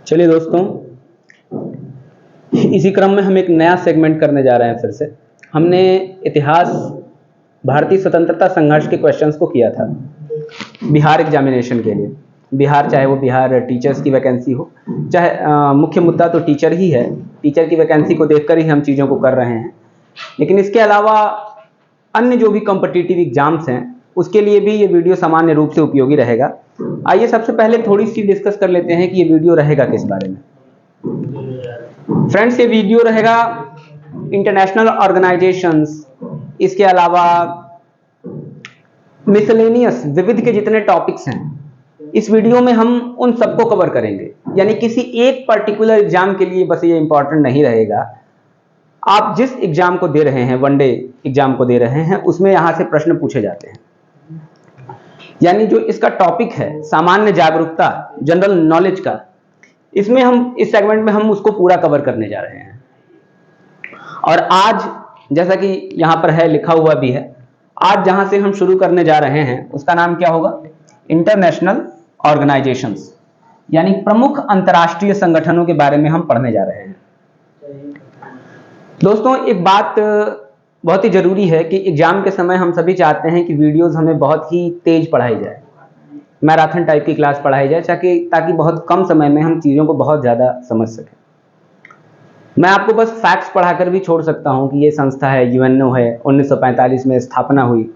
चलिए दोस्तों, इसी क्रम में हम एक नया सेगमेंट करने जा रहे हैं। फिर से हमने इतिहास, भारतीय स्वतंत्रता संघर्ष के क्वेश्चंस को किया था बिहार एग्जामिनेशन के लिए। बिहार, चाहे वो बिहार टीचर्स की वैकेंसी हो, चाहे मुख्य मुद्दा तो टीचर ही है। टीचर की वैकेंसी को देखकर ही हम चीज़ों को कर रहे हैं, लेकिन इसके अलावा अन्य जो भी कॉम्पिटिटिव एग्जाम्स हैं उसके लिए भी ये वीडियो सामान्य रूप से उपयोगी रहेगा। आइए सबसे पहले थोड़ी सी डिस्कस कर लेते हैं कि ये वीडियो रहेगा किस बारे में। फ्रेंड्स, ये वीडियो रहेगा इंटरनेशनल ऑर्गेनाइजेशंस, इसके अलावा मिसलेनियस, विविध के जितने टॉपिक्स हैं, इस वीडियो में हम उन सबको कवर करेंगे। यानी किसी एक पर्टिकुलर एग्जाम के लिए बस ये इंपॉर्टेंट नहीं रहेगा। आप जिस एग्जाम को दे रहे हैं, वनडे एग्जाम को दे रहे हैं, उसमें यहां से प्रश्न पूछे जाते हैं। यानी जो इसका टॉपिक है सामान्य जागरूकता, जनरल नॉलेज का, इसमें हम इस सेगमेंट में हम उसको पूरा कवर करने जा रहे हैं। और आज, जैसा कि यहां पर है, लिखा हुआ भी है, आज जहां से हम शुरू करने जा रहे हैं उसका नाम क्या होगा? इंटरनेशनल ऑर्गेनाइजेशंस, यानी प्रमुख अंतर्राष्ट्रीय संगठनों के बारे में हम पढ़ने जा रहे हैं। दोस्तों, एक बात बहुत ही जरूरी है कि एग्जाम के समय हम सभी चाहते हैं कि वीडियोस हमें बहुत ही तेज पढ़ाई जाए, मैराथन टाइप की क्लास पढ़ाई जाए, ताकि बहुत कम समय में हम चीज़ों को बहुत ज़्यादा समझ सकें। मैं आपको बस फैक्ट्स पढ़ाकर भी छोड़ सकता हूं कि ये संस्था है, यूएनओ है, 1945 में स्थापना हुई,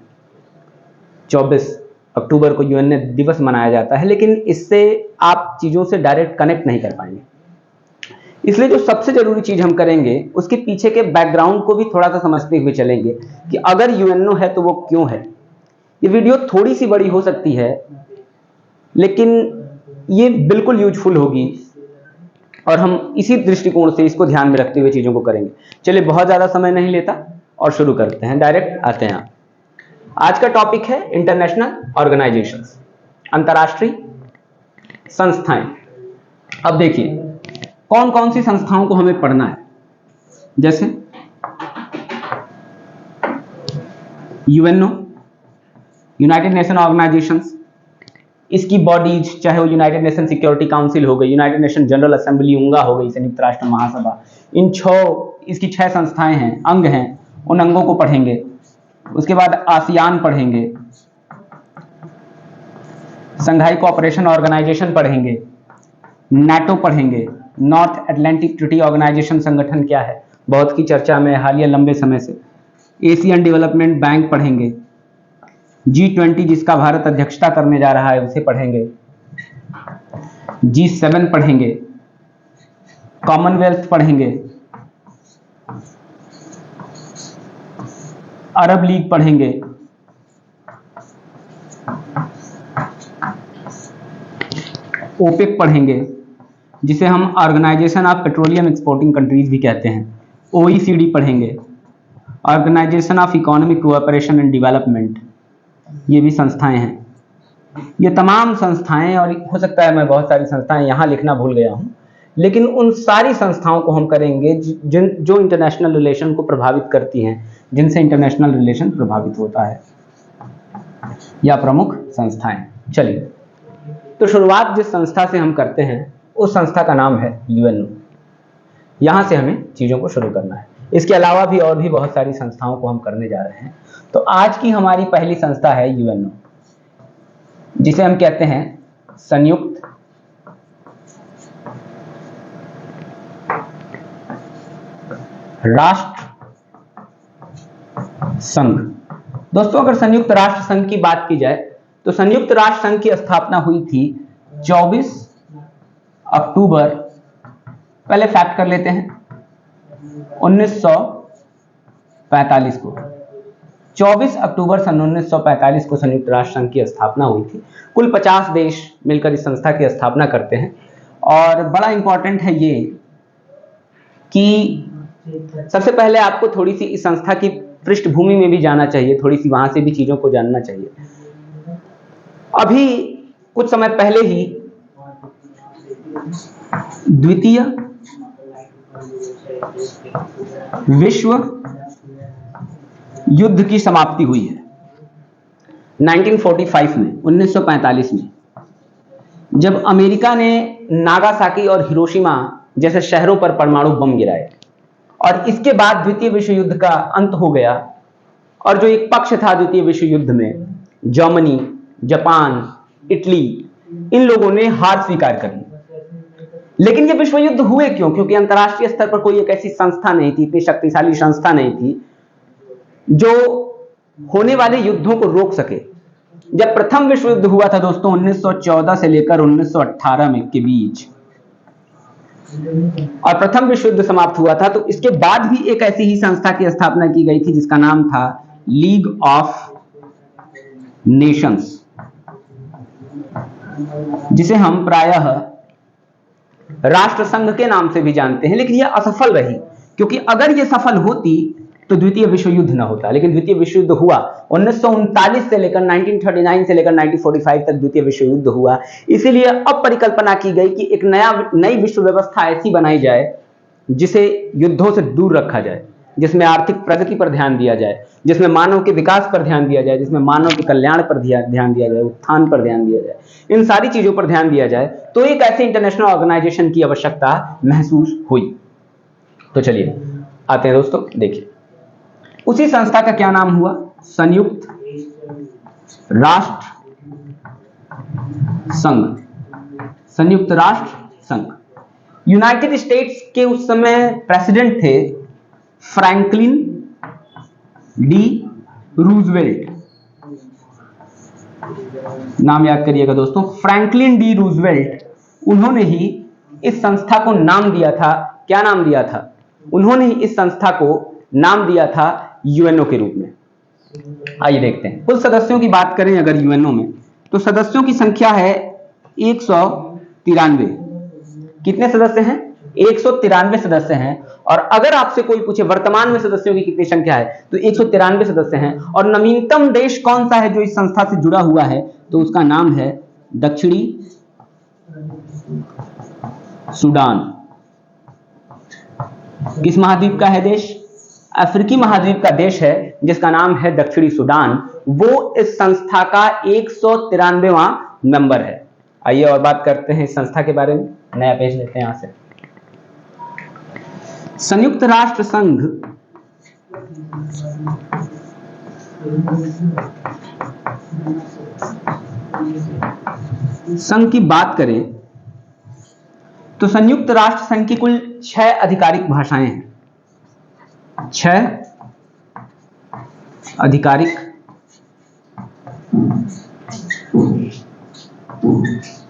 24 अक्टूबर को यूएनओ दिवस मनाया जाता है, लेकिन इससे आप चीज़ों से डायरेक्ट कनेक्ट नहीं कर पाएंगे। इसलिए जो सबसे जरूरी चीज हम करेंगे, उसके पीछे के बैकग्राउंड को भी थोड़ा सा समझते हुए चलेंगे कि अगर यूएनओ है तो वो क्यों है। ये वीडियो थोड़ी सी बड़ी हो सकती है, लेकिन ये बिल्कुल यूजफुल होगी और हम इसी दृष्टिकोण से इसको ध्यान में रखते हुए चीजों को करेंगे। चलिए, बहुत ज्यादा समय नहीं लेता और शुरू करते हैं, डायरेक्ट आते हैं। आज का टॉपिक है इंटरनेशनल ऑर्गेनाइजेशंस, अंतर्राष्ट्रीय संस्थाएं। अब देखिए कौन कौन सी संस्थाओं को हमें पढ़ना है। जैसे यूएनओ, यूनाइटेड नेशन ऑर्गेनाइजेशंस, इसकी बॉडीज, चाहे वो यूनाइटेड नेशन सिक्योरिटी काउंसिल हो गई, United nation general assembly UNGA हो गई, संयुक्त राष्ट्र महासभा, इसकी 6 संस्थाएं हैं, अंग हैं, उन अंगों को पढ़ेंगे। उसके बाद आसियान पढ़ेंगे, संघाई कोऑपरेशन ऑर्गेनाइजेशन पढ़ेंगे, नाटो पढ़ेंगे, नॉर्थ अटलांटिक ट्रीटी ऑर्गेनाइजेशन संगठन क्या है, बहुत की चर्चा में हालिया लंबे समय से। एशियन डेवलपमेंट बैंक पढ़ेंगे, G20 जिसका भारत अध्यक्षता करने जा रहा है उसे पढ़ेंगे, G7 पढ़ेंगे, कॉमनवेल्थ पढ़ेंगे, अरब लीग पढ़ेंगे, ओपेक पढ़ेंगे जिसे हम Organization of Petroleum Exporting Countries भी कहते हैं, OECD पढ़ेंगे, Organization of Economic Cooperation and Development, ये भी संस्थाएं हैं। ये तमाम संस्थाएं, और हो सकता है मैं बहुत सारी संस्थाएं यहाँ लिखना भूल गया हूँ, लेकिन उन सारी संस्थाओं को हम करेंगे जो इंटरनेशनल रिलेशन को प्रभावित करती हैं, जिनसे इंटरनेशनल रिलेशन प्रभावित होता है, या प्रमुख संस्थाएं। चलिए, तो शुरुआत जिस संस्था से हम करते हैं उस संस्था का नाम है यूएनओ। यहां से हमें चीजों को शुरू करना है। इसके अलावा भी और भी बहुत सारी संस्थाओं को हम करने जा रहे हैं। तो आज की हमारी पहली संस्था है यूएनओ, जिसे हम कहते हैं संयुक्त राष्ट्र संघ। दोस्तों, अगर संयुक्त राष्ट्र संघ की बात की जाए तो संयुक्त राष्ट्र संघ की स्थापना हुई थी 24 अक्टूबर, पहले फैक्ट कर लेते हैं, 1945 को। 24 अक्टूबर सन 1945 को संयुक्त राष्ट्र संघ की स्थापना हुई थी। कुल 50 देश मिलकर इस संस्था की स्थापना करते हैं। और बड़ा इंपॉर्टेंट है ये कि सबसे पहले आपको थोड़ी सी इस संस्था की पृष्ठभूमि में भी जाना चाहिए, थोड़ी सी वहां से भी चीजों को जानना चाहिए। अभी कुछ समय पहले ही द्वितीय विश्व युद्ध की समाप्ति हुई है 1945 में, 1945 में, जब अमेरिका ने नागासाकी और हिरोशिमा जैसे शहरों पर परमाणु बम गिराए और इसके बाद द्वितीय विश्व युद्ध का अंत हो गया। और जो एक पक्ष था द्वितीय विश्व युद्ध में, जर्मनी, जापान, इटली, इन लोगों ने हार स्वीकार कर ली। लेकिन ये विश्व युद्ध हुए क्यों? क्योंकि अंतरराष्ट्रीय स्तर पर कोई एक ऐसी संस्था नहीं थी, इतनी शक्तिशाली संस्था नहीं थी जो होने वाले युद्धों को रोक सके। जब प्रथम विश्व युद्ध हुआ था दोस्तों 1914 से लेकर 1918 में के बीच, और प्रथम विश्व युद्ध समाप्त हुआ था, तो इसके बाद भी एक ऐसी ही संस्था की स्थापना की गई थी जिसका नाम था लीग ऑफ नेशंस, जिसे हम प्रायः राष्ट्र संघ के नाम से भी जानते हैं। लेकिन यह असफल रही, क्योंकि अगर यह सफल होती तो द्वितीय विश्व युद्ध न होता। लेकिन द्वितीय विश्व युद्ध हुआ 1939 से लेकर 1939 से लेकर 1945 तक द्वितीय विश्व युद्ध हुआ। इसीलिए अब परिकल्पना की गई कि एक नई विश्व व्यवस्था ऐसी बनाई जाए जिसे युद्धों से दूर रखा जाए, जिसमें आर्थिक प्रगति पर ध्यान दिया जाए, जिसमें मानव के विकास पर ध्यान दिया जाए, जिसमें मानव के कल्याण पर ध्यान दिया जाए, उत्थान पर ध्यान दिया जाए, इन सारी चीजों पर ध्यान दिया जाए। तो एक ऐसे इंटरनेशनल ऑर्गेनाइजेशन की आवश्यकता महसूस हुई। तो चलिए आते हैं दोस्तों, देखिए उसी संस्था का क्या नाम हुआ? संयुक्त राष्ट्र संघ। संयुक्त राष्ट्र संघ। यूनाइटेड स्टेट्स के उस समय प्रेसिडेंट थे फ्रैंकलिन डी रूजवेल्ट। नाम याद करिएगा दोस्तों, फ्रैंकलिन डी रूजवेल्ट। उन्होंने ही इस संस्था को नाम दिया था। क्या नाम दिया था? उन्होंने ही इस संस्था को नाम दिया था यूएनओ के रूप में। आइए देखते हैं कुल सदस्यों की बात करें अगर यूएनओ में, तो सदस्यों की संख्या है 193। कितने सदस्य हैं? 193 सदस्य हैं। और अगर आपसे कोई पूछे वर्तमान में सदस्यों की कितनी संख्या है, तो 193 सदस्य हैं। और नवीनतम देश कौन सा है जो इस संस्था से जुड़ा हुआ है? तो उसका नाम है दक्षिणी सूडान। किस महाद्वीप का है देश? अफ्रीकी महाद्वीप का देश है जिसका नाम है दक्षिणी सूडान। वो इस संस्था का 193वां मेंबर है। आइए और बात करते हैं इस संस्था के बारे में। नया पेज लेते हैं यहां से। संयुक्त राष्ट्र संघ की बात करें तो संयुक्त राष्ट्र संघ की कुल 6 आधिकारिक भाषाएं हैं। 6 आधिकारिक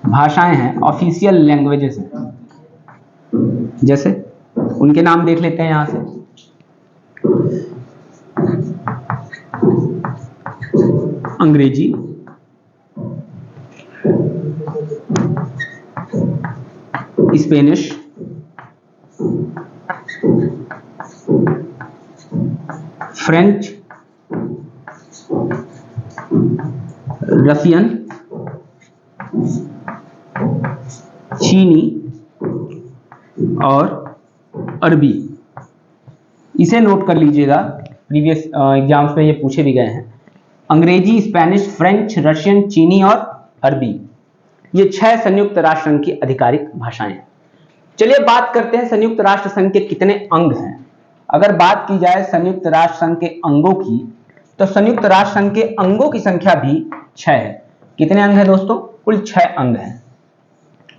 भाषाएं हैं, ऑफिशियल लैंग्वेजेस हैं। जैसे उनके नाम देख लेते हैं यहां से। अंग्रेजी, स्पेनिश, फ्रेंच, रशियन, चीनी और अरबी। इसे नोट कर लीजिएगा, प्रीवियस एग्जाम्स में ये पूछे भी गए हैं। अंग्रेजी, स्पेनिश, फ्रेंच, रशियन, चीनी और अरबी, ये 6 संयुक्त राष्ट्र संघ की आधिकारिक भाषाएं हैं। चलिए बात करते हैं संयुक्त राष्ट्र संघ के कितने अंग हैं। अगर बात की जाए संयुक्त राष्ट्र संघ के अंगों की, तो संयुक्त राष्ट्र संघ के अंगों की संख्या भी 6 है। कितने अंग हैं दोस्तों? कुल 6 अंग हैं।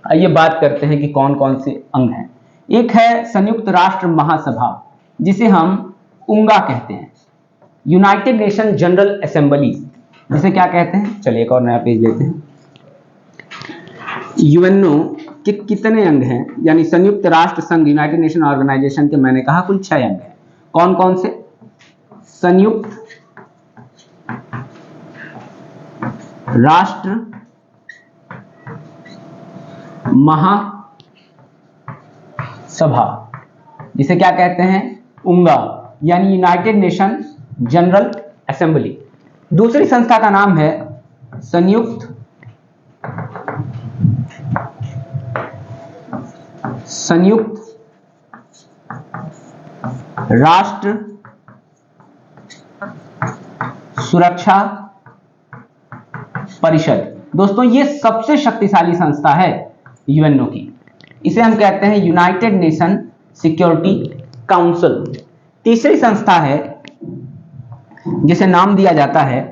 आइए बात करते हैं कि कौन कौन से अंग हैं। एक है संयुक्त राष्ट्र महासभा, जिसे हम उंगा कहते हैं। यूनाइटेड नेशन जनरल असेंबली, जिसे क्या कहते हैं? चलिए एक और नया पेज लेते हैं। यूएनओ के कितने अंग हैं, यानी संयुक्त राष्ट्र संघ यूनाइटेड नेशन ऑर्गेनाइजेशन के मैंने कहा कुल 6 अंग हैं। कौन कौन से? संयुक्त राष्ट्र महासभा, जिसे क्या कहते हैं? उंगा, यानी यूनाइटेड नेशन जनरल असेंबली। दूसरी संस्था का नाम है संयुक्त राष्ट्र सुरक्षा परिषद। दोस्तों ये सबसे शक्तिशाली संस्था है यूएनओ की। इसे हम कहते हैं यूनाइटेड नेशन सिक्योरिटी काउंसिल। तीसरी संस्था है जिसे नाम दिया जाता है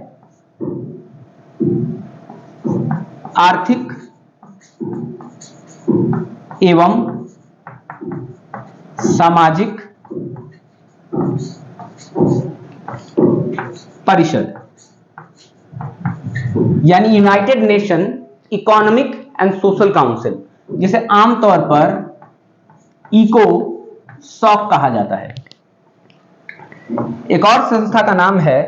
आर्थिक एवं सामाजिक परिषद, यानी United nation economic and social council, जिसे आमतौर पर इको सॉक कहा जाता है। एक और संस्था का नाम है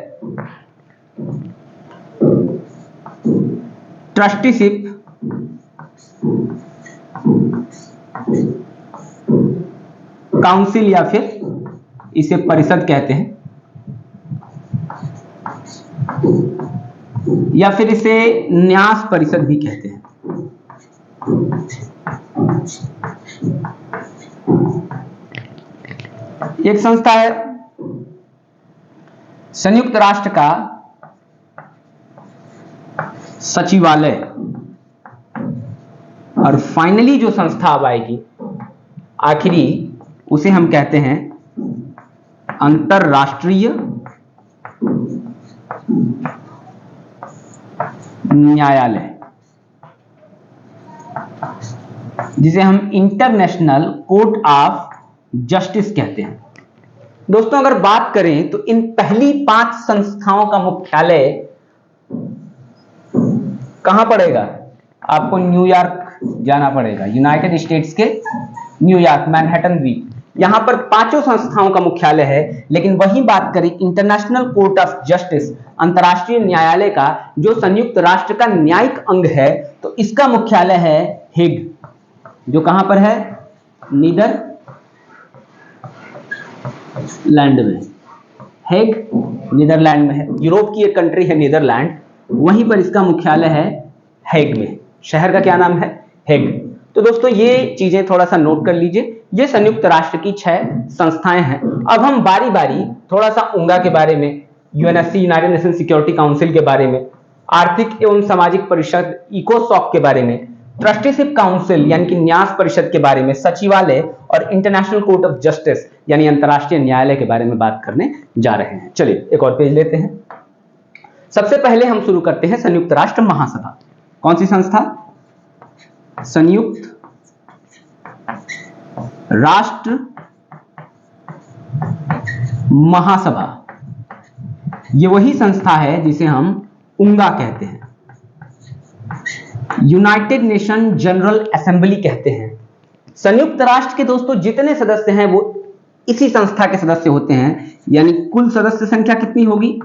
ट्रस्टीशिप काउंसिल, या फिर इसे परिषद कहते हैं, या फिर इसे न्यास परिषद भी कहते हैं। एक संस्था है संयुक्त राष्ट्र का सचिवालय, और फाइनली जो संस्था अब आएगी आखिरी, उसे हम कहते हैं अंतरराष्ट्रीय न्यायालय, जिसे हम इंटरनेशनल कोर्ट ऑफ जस्टिस कहते हैं। दोस्तों, अगर बात करें तो इन पहली 5 संस्थाओं का मुख्यालय कहां पड़ेगा? आपको न्यूयॉर्क जाना पड़ेगा, यूनाइटेड स्टेट्स के न्यूयॉर्क, मैनहट्टन द्वीप। यहां पर 5 संस्थाओं का मुख्यालय है। लेकिन वही बात करें इंटरनेशनल कोर्ट ऑफ जस्टिस, अंतरराष्ट्रीय न्यायालय का, जो संयुक्त राष्ट्र का न्यायिक अंग है, तो इसका मुख्यालय है हेग, जो कहां पर है? नीदरलैंड में। हेग नीदरलैंड में है, यूरोप की एक कंट्री है नीदरलैंड, वहीं पर इसका मुख्यालय है हेग में। शहर का क्या नाम है? हेग। तो दोस्तों, ये चीजें थोड़ा सा नोट कर लीजिए। ये संयुक्त राष्ट्र की 6 संस्थाएं हैं। अब हम बारी बारी थोड़ा सा उंगा के बारे में, UNSC United nation security council के बारे में, आर्थिक एवं सामाजिक परिषद इकोसॉक के बारे में, ट्रस्टीशिप काउंसिल यानी कि न्यास परिषद के बारे में, सचिवालय और इंटरनेशनल कोर्ट ऑफ जस्टिस यानी अंतरराष्ट्रीय न्यायालय के बारे में बात करने जा रहे हैं। चलिए एक और पेज लेते हैं। सबसे पहले हम शुरू करते हैं संयुक्त राष्ट्र महासभा। कौन सी संस्था? संयुक्त राष्ट्र महासभा। ये वही संस्था है जिसे हम उंगा कहते हैं, यूनाइटेड नेशन जनरल असेंबली कहते हैं। संयुक्त राष्ट्र के दोस्तों जितने सदस्य हैं वो इसी संस्था के सदस्य होते हैं। यानी कुल सदस्य संख्या कितनी होगी?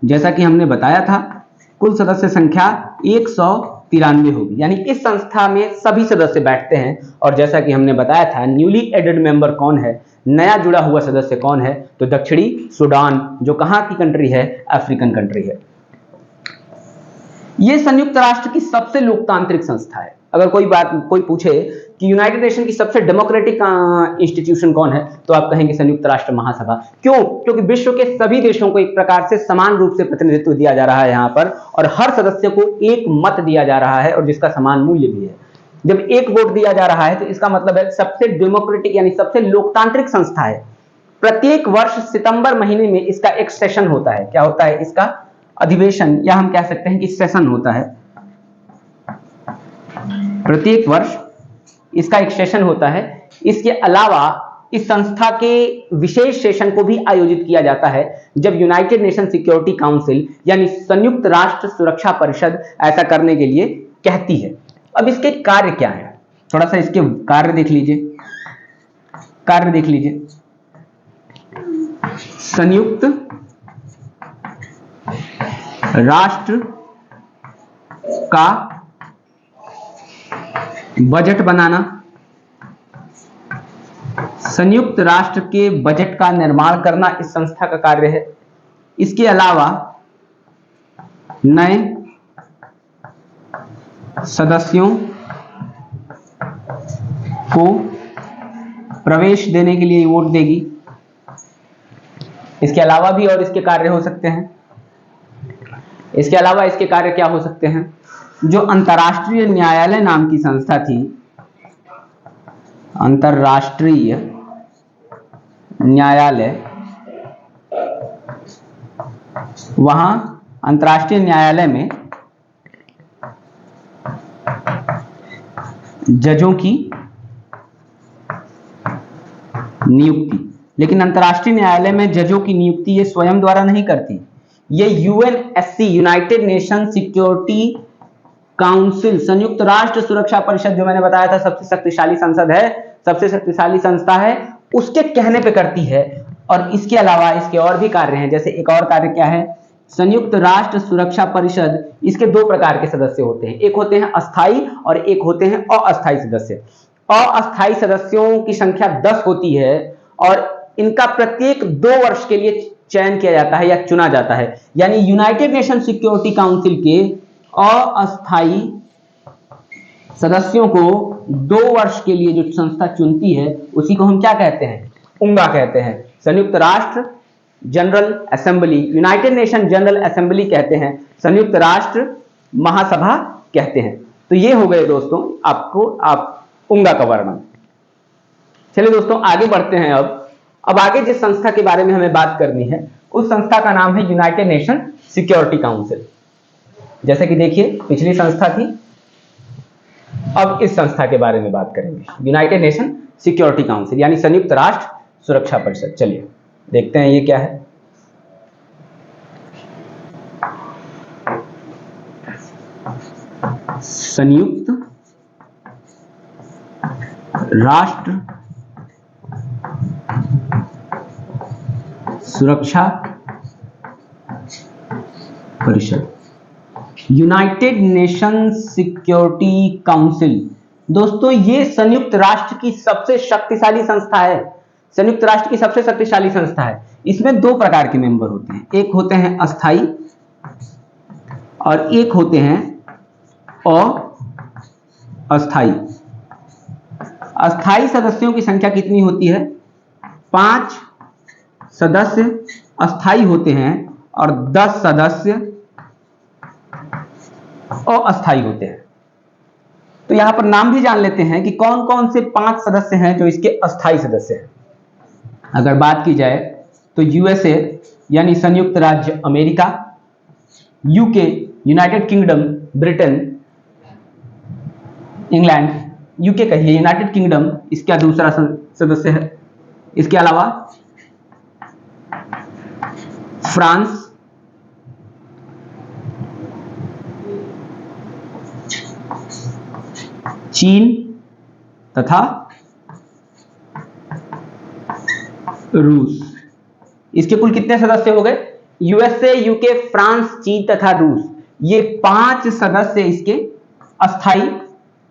जैसा कि हमने बताया था, कुल सदस्य संख्या 193 होगी। यानी इस संस्था में सभी सदस्य बैठते हैं। और जैसा कि हमने बताया था, न्यूली एडेड मेंबर कौन है, नया जुड़ा हुआ सदस्य कौन है? तो दक्षिणी सूडान, जो कहां की कंट्री है? अफ्रीकन कंट्री है। यह संयुक्त राष्ट्र की सबसे लोकतांत्रिक संस्था है। अगर कोई पूछे कि यूनाइटेड नेशन की सबसे डेमोक्रेटिक इंस्टीट्यूशन कौन है, तो आप कहेंगे संयुक्त राष्ट्र महासभा। क्यों? क्योंकि विश्व के सभी देशों को एक प्रकार से समान रूप से प्रतिनिधित्व दिया जा रहा है यहां पर, और हर सदस्य को एक मत दिया जा रहा है और जिसका समान मूल्य भी है। जब एक वोट दिया जा रहा है तो इसका मतलब है सबसे डेमोक्रेटिक यानी सबसे लोकतांत्रिक संस्था है। प्रत्येक वर्ष सितंबर महीने में इसका एक सेशन होता है। क्या होता है? इसका अधिवेशन, या हम कह सकते हैं कि सेशन होता है। प्रत्येक वर्ष इसका एक सेशन होता है। इसके अलावा इस संस्था के विशेष सेशन को भी आयोजित किया जाता है जब यूनाइटेड नेशन सिक्योरिटी काउंसिल यानी संयुक्त राष्ट्र सुरक्षा परिषद ऐसा करने के लिए कहती है। अब इसके कार्य क्या है? थोड़ा सा इसके कार्य देख लीजिए। संयुक्त राष्ट्र का बजट बनाना, संयुक्त राष्ट्र के बजट का निर्माण करना इस संस्था का कार्य है। इसके अलावा नए सदस्यों को प्रवेश देने के लिए वोट देगी। इसके अलावा भी और इसके कार्य हो सकते हैं। इसके अलावा इसके कार्य क्या हो सकते हैं? जो अंतर्राष्ट्रीय न्यायालय नाम की संस्था थी, अंतर्राष्ट्रीय न्यायालय, वहां अंतर्राष्ट्रीय न्यायालय में जजों की नियुक्ति, लेकिन अंतर्राष्ट्रीय न्यायालय में जजों की नियुक्ति ये स्वयं द्वारा नहीं करती, ये UNSC, United nation security council, संयुक्त राष्ट्र सुरक्षा परिषद, जो मैंने बताया था सबसे शक्तिशाली संसद है, सबसे शक्तिशाली संस्था है, उसके कहने पे करती है। और इसके अलावा इसके और भी कार्य हैं, जैसे एक और कार्य क्या है, संयुक्त राष्ट्र सुरक्षा परिषद, इसके दो प्रकार के सदस्य होते हैं, एक होते हैं अस्थायी और एक होते हैं अस्थायी सदस्य। अस्थायी सदस्यों की संख्या 10 होती है और इनका प्रत्येक 2 वर्ष के लिए चयन किया जाता है या चुना जाता है। यानी यूनाइटेड नेशन सिक्योरिटी काउंसिल के अस्थायी सदस्यों को 2 वर्ष के लिए जो संस्था चुनती है उसी को हम क्या कहते हैं, उंगा कहते हैं, संयुक्त राष्ट्र general assembly, United nation general assembly कहते हैं, संयुक्त राष्ट्र महासभा कहते हैं। तो ये हो गए दोस्तों आपको उंगा का वर्णन। चलिए दोस्तों आगे बढ़ते हैं। अब आगे जिस संस्था के बारे में हमें बात करनी है उस संस्था का नाम है यूनाइटेड नेशन सिक्योरिटी काउंसिल। जैसे कि देखिए पिछली संस्था थी, अब इस संस्था के बारे में बात करेंगे, यूनाइटेड नेशन सिक्योरिटी काउंसिल यानी संयुक्त राष्ट्र सुरक्षा परिषद। चलिए देखते हैं ये क्या है। संयुक्त राष्ट्र सुरक्षा परिषद, यूनाइटेड नेशन सिक्योरिटी काउंसिल। दोस्तों ये संयुक्त राष्ट्र की सबसे शक्तिशाली संस्था है, संयुक्त राष्ट्र की सबसे शक्तिशाली संस्था है। इसमें 2 प्रकार के मेंबर होते हैं, एक होते हैं अस्थायी और एक होते हैं अस्थायी। अस्थायी सदस्यों की संख्या कितनी होती है, 5 सदस्य अस्थायी होते हैं और 10 सदस्य अस्थायी होते हैं। तो यहां पर नाम भी जान लेते हैं कि कौन कौन से 5 सदस्य हैं जो इसके अस्थायी सदस्य हैं। अगर बात की जाए तो यूएसए यानी संयुक्त राज्य America, UK United kingdom, Britain, England, UK कहिए, यूनाइटेड किंगडम इसका दूसरा सदस्य है। इसके अलावा फ्रांस, चीन तथा रूस। इसके कुल कितने सदस्य हो गए, यूएसए, यूके, फ्रांस, चीन तथा रूस, ये 5 सदस्य इसके अस्थायी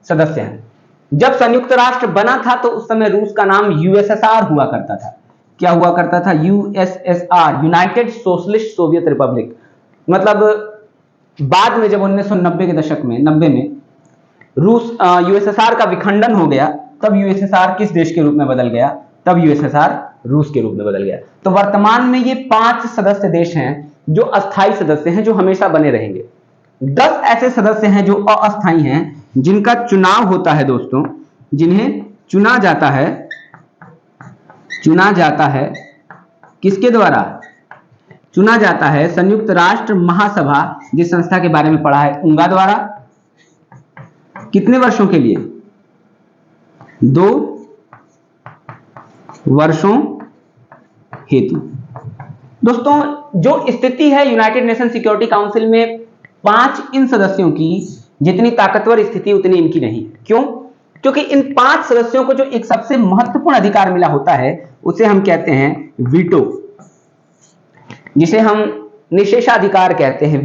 सदस्य हैं। जब संयुक्त राष्ट्र बना था तो उस समय रूस का नाम यूएसएसआर हुआ करता था। क्या हुआ करता था, USSR, United socialist Soviet Republic. मतलब बाद में जब 1990 के दशक में 90 में रूस यूएसएसआर का विखंडन हो गया, तब यूएसएसआर किस देश के रूप में बदल गया, तब यूएसएसआर रूस के रूप में बदल गया। तो वर्तमान में ये 5 सदस्य देश हैं जो अस्थायी सदस्य हैं, जो हमेशा बने रहेंगे। 10 ऐसे सदस्य हैं जो अस्थायी हैं, जिनका चुनाव होता है दोस्तों, जिन्हें चुना जाता है किसके द्वारा, चुना जाता है संयुक्त राष्ट्र महासभा, जिस संस्था के बारे में पढ़ा है उंगा द्वारा। कितने वर्षों के लिए, 2 वर्षों हेतु। दोस्तों जो स्थिति है यूनाइटेड नेशन सिक्योरिटी काउंसिल में 5 इन सदस्यों की, जितनी ताकतवर स्थिति उतनी इनकी नहीं है। क्यों, क्योंकि इन 5 सदस्यों को जो एक सबसे महत्वपूर्ण अधिकार मिला होता है उसे हम कहते हैं वीटो, जिसे हम निषेधाधिकार कहते हैं।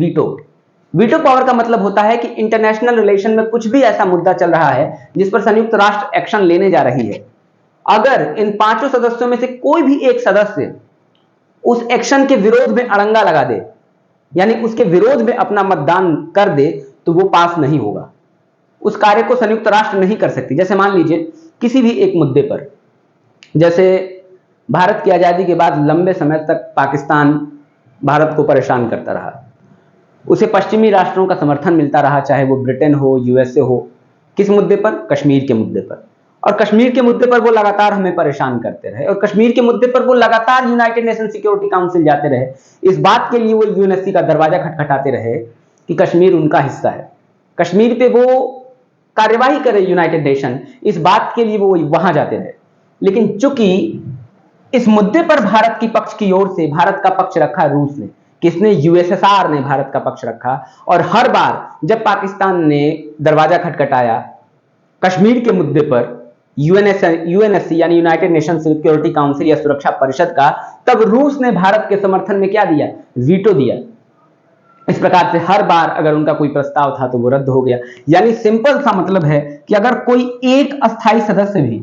वीटो पावर का मतलब होता है कि इंटरनेशनल रिलेशन में कुछ भी ऐसा मुद्दा चल रहा है जिस पर संयुक्त राष्ट्र एक्शन लेने जा रही है, अगर इन 5 सदस्यों में से कोई भी एक सदस्य उस एक्शन के विरोध में अड़ंगा लगा दे, यानी उसके विरोध में अपना मतदान कर दे, तो वो पास नहीं होगा, उस कार्य को संयुक्त राष्ट्र नहीं कर सकती। जैसे मान लीजिए किसी भी एक मुद्दे पर, जैसे भारत की आजादी के बाद लंबे समय तक पाकिस्तान भारत को परेशान करता रहा, उसे पश्चिमी राष्ट्रों का समर्थन मिलता रहा, चाहे वो ब्रिटेन हो, यूएसए हो। किस मुद्दे पर? कश्मीर के मुद्दे पर। और कश्मीर के मुद्दे पर वो लगातार हमें परेशान करते रहे, और कश्मीर के मुद्दे पर वो लगातार यूनाइटेड नेशन सिक्योरिटी काउंसिल जाते रहे। इस बात के लिए वो यूएनएससी का दरवाजा खटखटाते रहे कि कश्मीर उनका हिस्सा है, कश्मीर पे वो कार्यवाही करे यूनाइटेड नेशन, इस बात के लिए वो वहां जाते रहे। लेकिन चूंकि इस मुद्दे पर भारत की पक्ष की ओर से भारत का पक्ष रखा रूस ने, किसने? यूएसएसआर ने भारत का पक्ष रखा। और हर बार जब पाकिस्तान ने दरवाजा खटखटाया कश्मीर के मुद्दे पर यूएनएससी यानी यूनाइटेड नेशन सिक्योरिटी काउंसिल या सुरक्षा परिषद का, तब रूस ने भारत के समर्थन में क्या दिया? वीटो दिया। इस प्रकार से हर बार अगर उनका कोई प्रस्ताव था तो वो रद्द हो गया। यानी सिंपल सा मतलब है कि अगर कोई एक अस्थायी सदस्य भी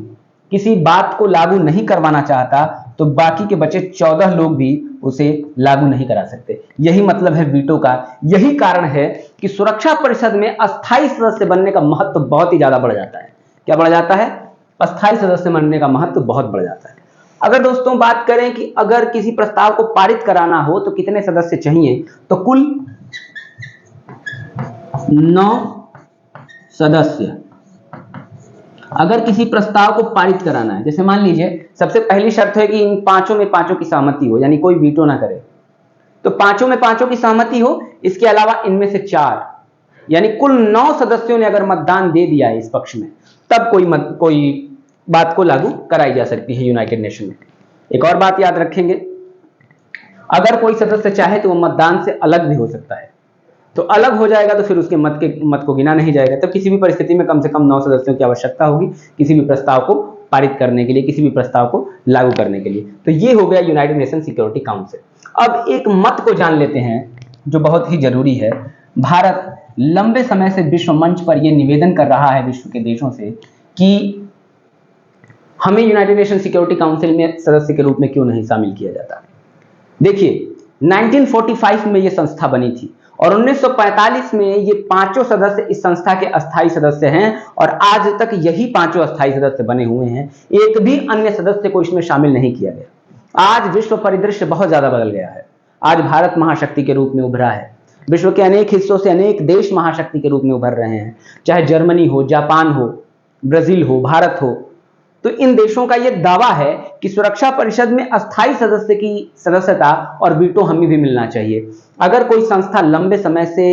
किसी बात को लागू नहीं करवाना चाहता तो बाकी के बचे 14 लोग भी उसे लागू नहीं करा सकते। यही मतलब है वीटो का। यही कारण है कि सुरक्षा परिषद में अस्थायी सदस्य बनने का महत्व बहुत ही ज्यादा बढ़ जाता है। क्या बढ़ जाता है? अस्थायी सदस्य बनने का महत्व बहुत बढ़ जाता है। अगर दोस्तों बात करें कि अगर किसी प्रस्ताव को पारित कराना हो तो कितने सदस्य चाहिए, तो कुल 9 सदस्य। अगर किसी प्रस्ताव को पारित कराना है, जैसे मान लीजिए सबसे पहली शर्त है कि इन पांचों में पांचों की सहमति हो, यानी कोई वीटो ना करे, तो पांचों में पांचों की सहमति हो। इसके अलावा इनमें से 4 यानी कुल 9 सदस्यों ने अगर मतदान दे दिया है इस पक्ष में, तब कोई बात को लागू कराई जा सकती है यूनाइटेड नेशन में। एक और बात याद रखेंगे, अगर कोई सदस्य चाहे तो वो मतदान से अलग भी हो सकता है। तो अलग हो जाएगा तो फिर उसके मत को गिना नहीं जाएगा। तब किसी भी परिस्थिति में कम से कम 9 सदस्यों की आवश्यकता होगी किसी भी प्रस्ताव को पारित करने के लिए, किसी भी प्रस्ताव को लागू करने के लिए। तो ये हो गया यूनाइटेड नेशन सिक्योरिटी काउंसिल। अब एक मत को जान लेते हैं जो बहुत ही जरूरी है। भारत लंबे समय से विश्व मंच पर यह निवेदन कर रहा है विश्व के देशों से कि हमें यूनाइटेड नेशन सिक्योरिटी काउंसिल में सदस्य के रूप में क्यों नहीं शामिल किया जाता। देखिए 1945 में यह संस्था बनी थी और 1945 में ये 5 सदस्य इस संस्था के अस्थायी सदस्य हैं और आज तक यही 5 अस्थायी सदस्य बने हुए हैं। एक भी अन्य सदस्य को इसमें शामिल नहीं किया गया। आज विश्व परिदृश्य बहुत ज्यादा बदल गया है। आज भारत महाशक्ति के रूप में उभरा है। विश्व के अनेक हिस्सों से अनेक देश महाशक्ति के रूप में उभर रहे हैं, चाहे जर्मनी हो, जापान हो, ब्राजील हो, भारत हो। तो इन देशों का यह दावा है कि सुरक्षा परिषद में अस्थायी सदस्य की सदस्यता और वीटो हमें भी मिलना चाहिए। अगर कोई संस्था लंबे समय से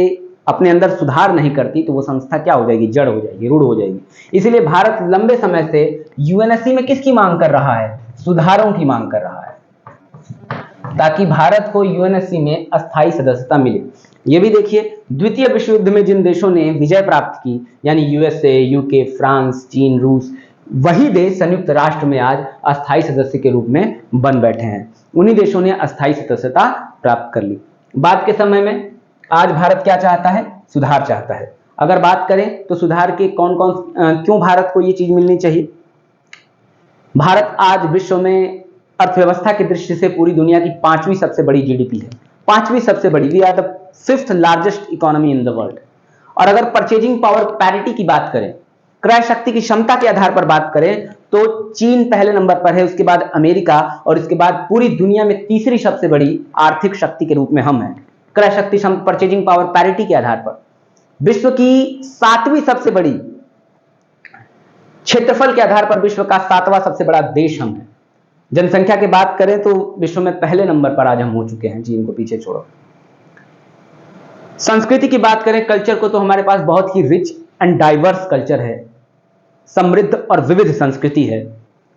अपने अंदर सुधार नहीं करती तो वो संस्था क्या हो जाएगी? जड़ हो जाएगी, रूढ़ हो जाएगी। इसलिए भारत लंबे समय से यूएनएससी में किसकी मांग कर रहा है? सुधारों की मांग कर रहा है, ताकि भारत को यूएनएससी में अस्थायी सदस्यता मिले। ये भी देखिए, द्वितीय विश्व युद्ध में जिन देशों ने विजय प्राप्त की, यानी यूएसए, यूके, फ्रांस, चीन, रूस, वही देश संयुक्त राष्ट्र में आज अस्थायी सदस्य के रूप में बन बैठे हैं। उन्हीं देशों ने अस्थायी सदस्यता प्राप्त कर ली। बात के समय में आज भारत क्या चाहता है? सुधार चाहता है। अगर बात करें तो सुधार के क्यों भारत को ये चीज मिलनी चाहिए? भारत आज विश्व में अर्थव्यवस्था की दृष्टि से पूरी दुनिया की 5वीं सबसे बड़ी जीडीपी है। 5वीं सबसे बड़ी, we are the 5th largest economy in the world. और अगर परचेजिंग पावर पैरिटी की बात करें, क्रय शक्ति की क्षमता के आधार पर बात करें, तो चीन पहले नंबर पर है, उसके बाद अमेरिका और इसके बाद पूरी दुनिया में तीसरी सबसे बड़ी आर्थिक शक्ति के रूप में हम हैं। क्रय शक्ति परचेजिंग पावर पैरिटी के आधार पर विश्व की 7वीं सबसे बड़ी, क्षेत्रफल के आधार पर विश्व का 7वां सबसे बड़ा देश हम हैं। जनसंख्या की बात करें तो विश्व में पहले नंबर पर आज हम हो चुके हैं, चीन को पीछे छोड़ो। संस्कृति की बात करें, कल्चर को, तो हमारे पास बहुत ही रिच एंड डाइवर्स कल्चर है, समृद्ध और विविध संस्कृति है,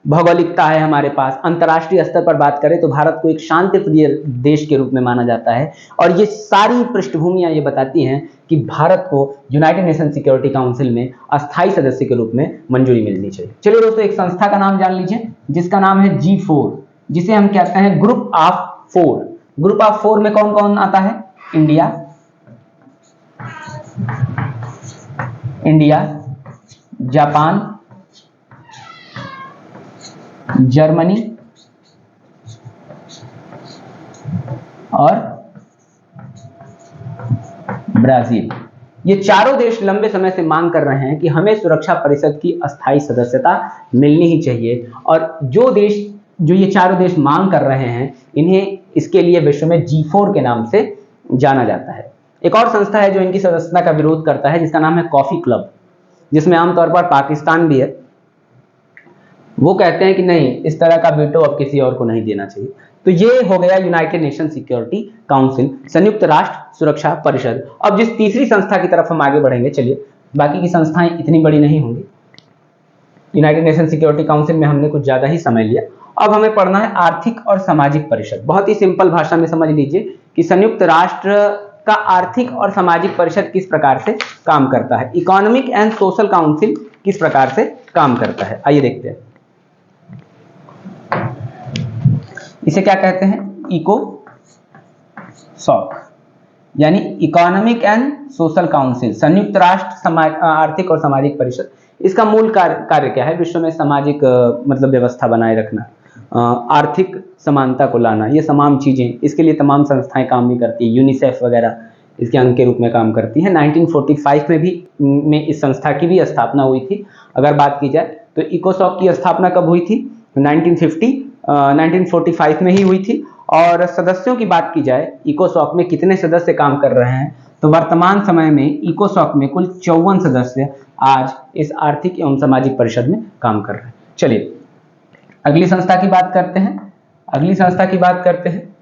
भौगोलिकता है हमारे पास। अंतर्राष्ट्रीय स्तर पर बात करें तो भारत को एक शांतिप्रिय देश के रूप में माना जाता है। और ये सारी पृष्ठभूमियां ये बताती हैं कि भारत को यूनाइटेड नेशन सिक्योरिटी काउंसिल में अस्थायी सदस्य के रूप में मंजूरी मिलनी चाहिए। चलिए दोस्तों, एक संस्था का नाम जान लीजिए जिसका नाम है G4, जिसे हम कहते हैं ग्रुप ऑफ 4। ग्रुप ऑफ 4 में कौन कौन आता है? इंडिया, जापान, जर्मनी और ब्राजील। ये चारों देश लंबे समय से मांग कर रहे हैं कि हमें सुरक्षा परिषद की अस्थायी सदस्यता मिलनी ही चाहिए। और जो ये चारों देश मांग कर रहे हैं, इन्हें इसके लिए विश्व में G4 के नाम से जाना जाता है। एक और संस्था है जो इनकी सदस्यता का विरोध करता है, जिसका नाम है कॉफी क्लब, जिसमें आमतौर पर पाकिस्तान भी है। वो कहते हैं कि नहीं, इस तरह का वीटो अब किसी और को नहीं देना चाहिए। तो ये हो गया यूनाइटेड नेशन सिक्योरिटी काउंसिल, संयुक्त राष्ट्र सुरक्षा परिषद। अब जिस तीसरी संस्था की तरफ हम आगे बढ़ेंगे, चलिए, बाकी की संस्थाएं इतनी बड़ी नहीं होंगी। यूनाइटेड नेशन सिक्योरिटी काउंसिल में हमने कुछ ज्यादा ही समय लिया। अब हमें पढ़ना है आर्थिक और सामाजिक परिषद। बहुत ही सिंपल भाषा में समझ लीजिए कि संयुक्त राष्ट्र का आर्थिक और सामाजिक परिषद किस प्रकार से काम करता है, इकोनॉमिक एंड सोशल काउंसिल किस प्रकार से काम करता है। आइए देखते हैं। इसे क्या कहते हैं, इको सॉक, यानी इकोनॉमिक एंड सोशल काउंसिल, संयुक्त राष्ट्र आर्थिक और सामाजिक परिषद। इसका मूल कार्य क्या है, विश्व में सामाजिक मतलब व्यवस्था बनाए रखना, आर्थिक समानता को लाना, ये तमाम चीजें, इसके लिए तमाम संस्थाएं काम भी करती है। यूनिसेफ वगैरह इसके अंग के रूप में काम करती है। 1945 में भी इस संस्था की भी स्थापना हुई थी। अगर बात की जाए तो इकोसॉक की स्थापना कब हुई थी, 1945 में ही हुई थी। और सदस्यों की बात की जाए, इकोसॉक में कितने सदस्य काम कर रहे हैं, तो वर्तमान समय में इकोसॉक में कुल 54 सदस्य आज इस आर्थिक एवं सामाजिक परिषद में काम कर रहे हैं। चलिए अगली संस्था की बात करते हैं। अगली संस्था की बात करते हैं,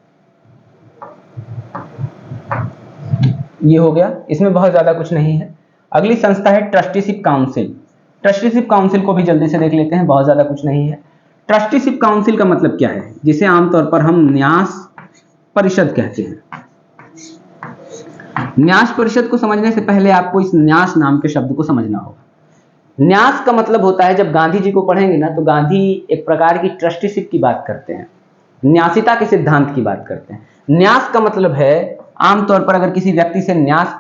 ये हो गया, इसमें बहुत ज्यादा कुछ नहीं है। अगली संस्था है ट्रस्टीशिप काउंसिल। ट्रस्टीशिप काउंसिल को भी जल्दी से देख लेते हैं, बहुत ज्यादा कुछ नहीं है। ट्रस्टीशिप काउंसिल का मतलब क्या है, जिसे आमतौर पर हम न्यास परिषद कहते हैं। न्यास परिषद को समझने से पहले आपको इस न्यास नाम के शब्द को समझना होगा। न्यास का मतलब होता है, जब गांधी जी को पढ़ेंगे ना, तो गांधी एक प्रकार की ट्रस्टीशिप की बात करते हैं, न्यासिता के सिद्धांत की बात करते हैं। न्यास का मतलब है, आमतौर पर अगर किसी व्यक्ति से न्यास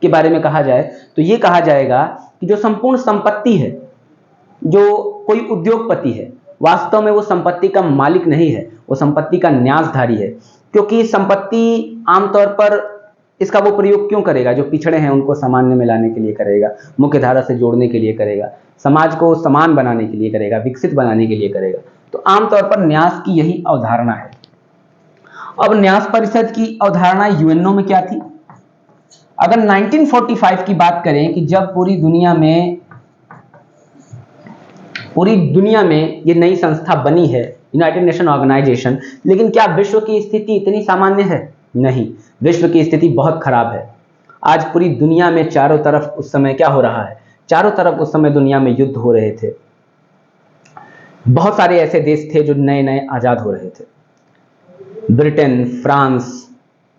के बारे में कहा जाए तो यह कहा जाएगा कि जो संपूर्ण संपत्ति है, जो कोई उद्योगपति है, वास्तव में वो संपत्ति का मालिक नहीं है, वो संपत्ति का न्यासधारी है। क्योंकि संपत्ति आमतौर पर इसका वो प्रयोग क्यों करेगा, जो पिछड़े हैं उनको सामान्य में लाने के लिए करेगा, मुख्य धारा से जोड़ने के लिए करेगा, समाज को समान बनाने के लिए करेगा, विकसित बनाने के लिए करेगा। तो आमतौर पर न्यास की यही अवधारणा है। अब न्यास परिषद की अवधारणा यूएनओ में क्या थी। अगर 1945 की बात करें कि जब पूरी दुनिया में ये नई संस्था बनी है, यूनाइटेड नेशन ऑर्गेनाइजेशन, लेकिन क्या विश्व की स्थिति इतनी सामान्य है? नहीं, विश्व की स्थिति बहुत खराब है। आज पूरी दुनिया में चारों तरफ उस समय क्या हो रहा है, चारों तरफ उस समय दुनिया में युद्ध हो रहे थे। बहुत सारे ऐसे देश थे जो नए नए आजाद हो रहे थे। ब्रिटेन, फ्रांस,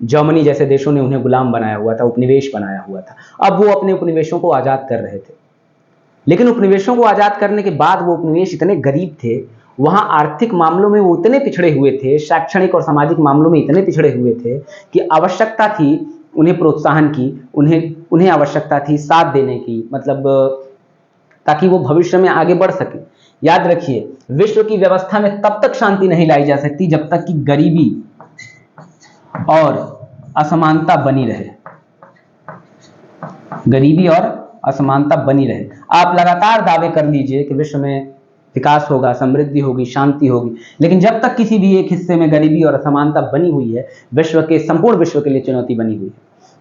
जर्मनी जैसे देशों ने उन्हें गुलाम बनाया हुआ था, उपनिवेश बनाया हुआ था। अब वो अपने उपनिवेशों को आजाद कर रहे थे, लेकिन उपनिवेशों को आजाद करने के बाद वो उपनिवेश इतने गरीब थे, वहां आर्थिक मामलों में वो इतने पिछड़े हुए थे, शैक्षणिक और सामाजिक मामलों में इतने पिछड़े हुए थे कि आवश्यकता थी उन्हें प्रोत्साहन की, उन्हें आवश्यकता थी साथ देने की, मतलब ताकि वो भविष्य में आगे बढ़ सके। याद रखिए, विश्व की व्यवस्था में तब तक शांति नहीं लाई जा सकती जब तक कि गरीबी और असमानता बनी रहे। गरीबी और असमानता बनी रहे। आप लगातार दावे कर लीजिए कि विश्व में विकास होगा, समृद्धि होगी, शांति होगी, लेकिन जब तक किसी भी एक हिस्से में गरीबी और असमानता बनी हुई है, संपूर्ण विश्व के लिए चुनौती बनी हुई है।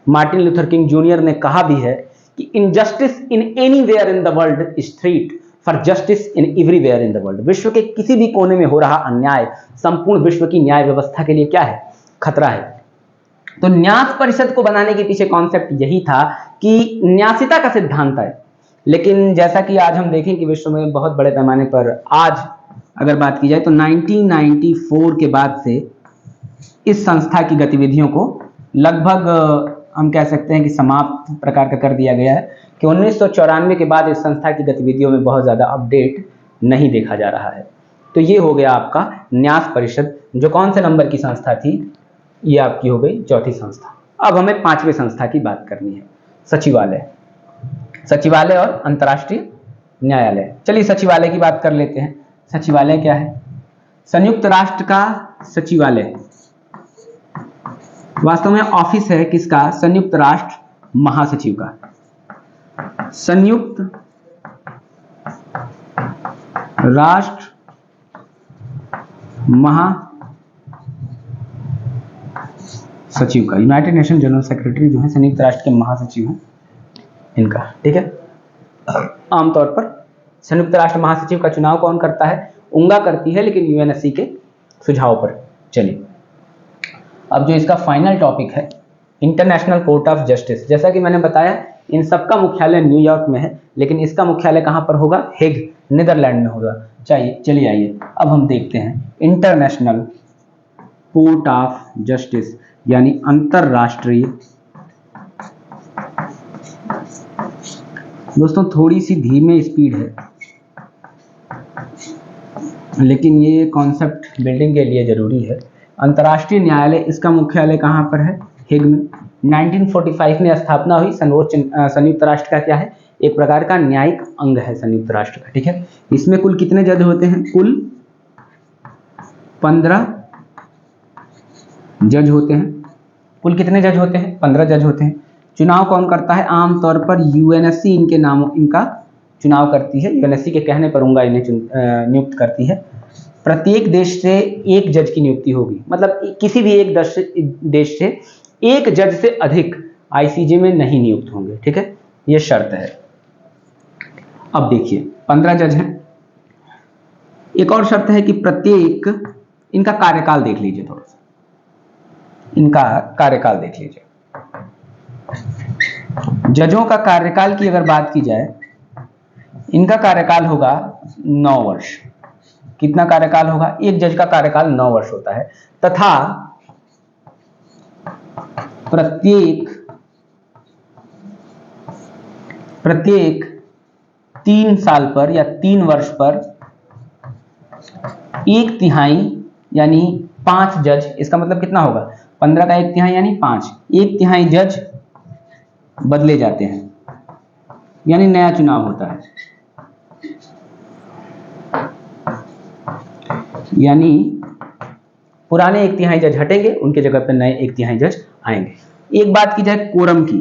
मार्टिन लूथर किंग जूनियर ने कहा भी है कि injustice in anywhere in the world is threat for justice in everywhere in the world. विश्व के किसी भी कोने में हो रहा अन्याय संपूर्ण विश्व की न्याय व्यवस्था के लिए क्या है, खतरा है। तो न्यास परिषद को बनाने के पीछे कॉन्सेप्ट यही था कि न्यासिता का सिद्धांत है। लेकिन जैसा कि आज हम देखें कि विश्व में बहुत बड़े पैमाने पर, आज अगर बात की जाए तो 1994 के बाद से इस संस्था की गतिविधियों को लगभग हम कह सकते हैं कि समाप्त प्रकार का कर दिया गया है, कि 1994 के बाद इस संस्था की गतिविधियों में बहुत ज्यादा अपडेट नहीं देखा जा रहा है। तो ये हो गया आपका न्यास परिषद, जो कौन से नंबर की संस्था थी, ये आपकी हो गई चौथी संस्था। अब हमें पांचवें संस्था की बात करनी है, सचिवालय। सचिवालय और अंतर्राष्ट्रीय न्यायालय। चलिए सचिवालय की बात कर लेते हैं। सचिवालय क्या है? संयुक्त राष्ट्र का सचिवालय वास्तव में ऑफिस है किसका? संयुक्त राष्ट्र महासचिव का। संयुक्त राष्ट्र सचिव का, यूनाइटेड नेशन जनरल सेक्रेटरी जो है संयुक्त राष्ट्र के महासचिव हैं इनका, ठीक है। आमतौर पर संयुक्त राष्ट्र महासचिव का चुनाव कौन करता है? उंगा करती है, लेकिन यूएनएससी के सुझाव पर। चलिए अब जो इसका फाइनल टॉपिक है, इंटरनेशनल कोर्ट ऑफ जस्टिस। जैसा कि मैंने बताया इन सबका मुख्यालय न्यूयॉर्क में है, लेकिन इसका मुख्यालय कहाँ पर होगा? हेग, नीदरलैंड में होगा। चलिए आइए अब हम देखते हैं इंटरनेशनल कोर्ट ऑफ जस्टिस यानी अंतरराष्ट्रीय। दोस्तों थोड़ी सी धीमे स्पीड है, लेकिन ये कॉन्सेप्ट बिल्डिंग के लिए जरूरी है। अंतर्राष्ट्रीय न्यायालय, इसका मुख्यालय कहाँ पर है? हेग में। 1945 में स्थापना हुई। संयुक्त राष्ट्र का क्या है? एक प्रकार का न्यायिक अंग है संयुक्त राष्ट्र का, ठीक है। इसमें कुल कितने जज होते हैं? कुल 15 जज होते हैं। कुल कितने जज होते हैं? 15 जज होते हैं। चुनाव कौन करता है? आमतौर पर यूएनएससी इनका चुनाव करती है। यूएनएससी के कहने पर उंगा इन्हें नियुक्त करती है। प्रत्येक देश से एक जज की नियुक्ति होगी, मतलब किसी भी एक देश से एक जज से अधिक आईसीजे में नहीं नियुक्त होंगे, ठीक है, ये शर्त है। अब देखिए 15 जज हैं। एक और शर्त है कि प्रत्येक, इनका कार्यकाल देख लीजिए, थोड़ा सा इनका कार्यकाल देख लीजिए। जजों का कार्यकाल की अगर बात की जाए, इनका कार्यकाल होगा 9 वर्ष। कितना कार्यकाल होगा? एक जज का कार्यकाल 9 वर्ष होता है, तथा प्रत्येक 3 साल पर या 3 वर्ष पर 1/3 यानी 5 जज, इसका मतलब कितना होगा? 15 का 1/3 यानी 5, 1/3 जज बदले जाते हैं, यानी नया चुनाव होता है। यानी पुराने 1/3 जज हटेंगे, उनके जगह पर नए 1/3 जज आएंगे। एक बात की जाए कोरम की।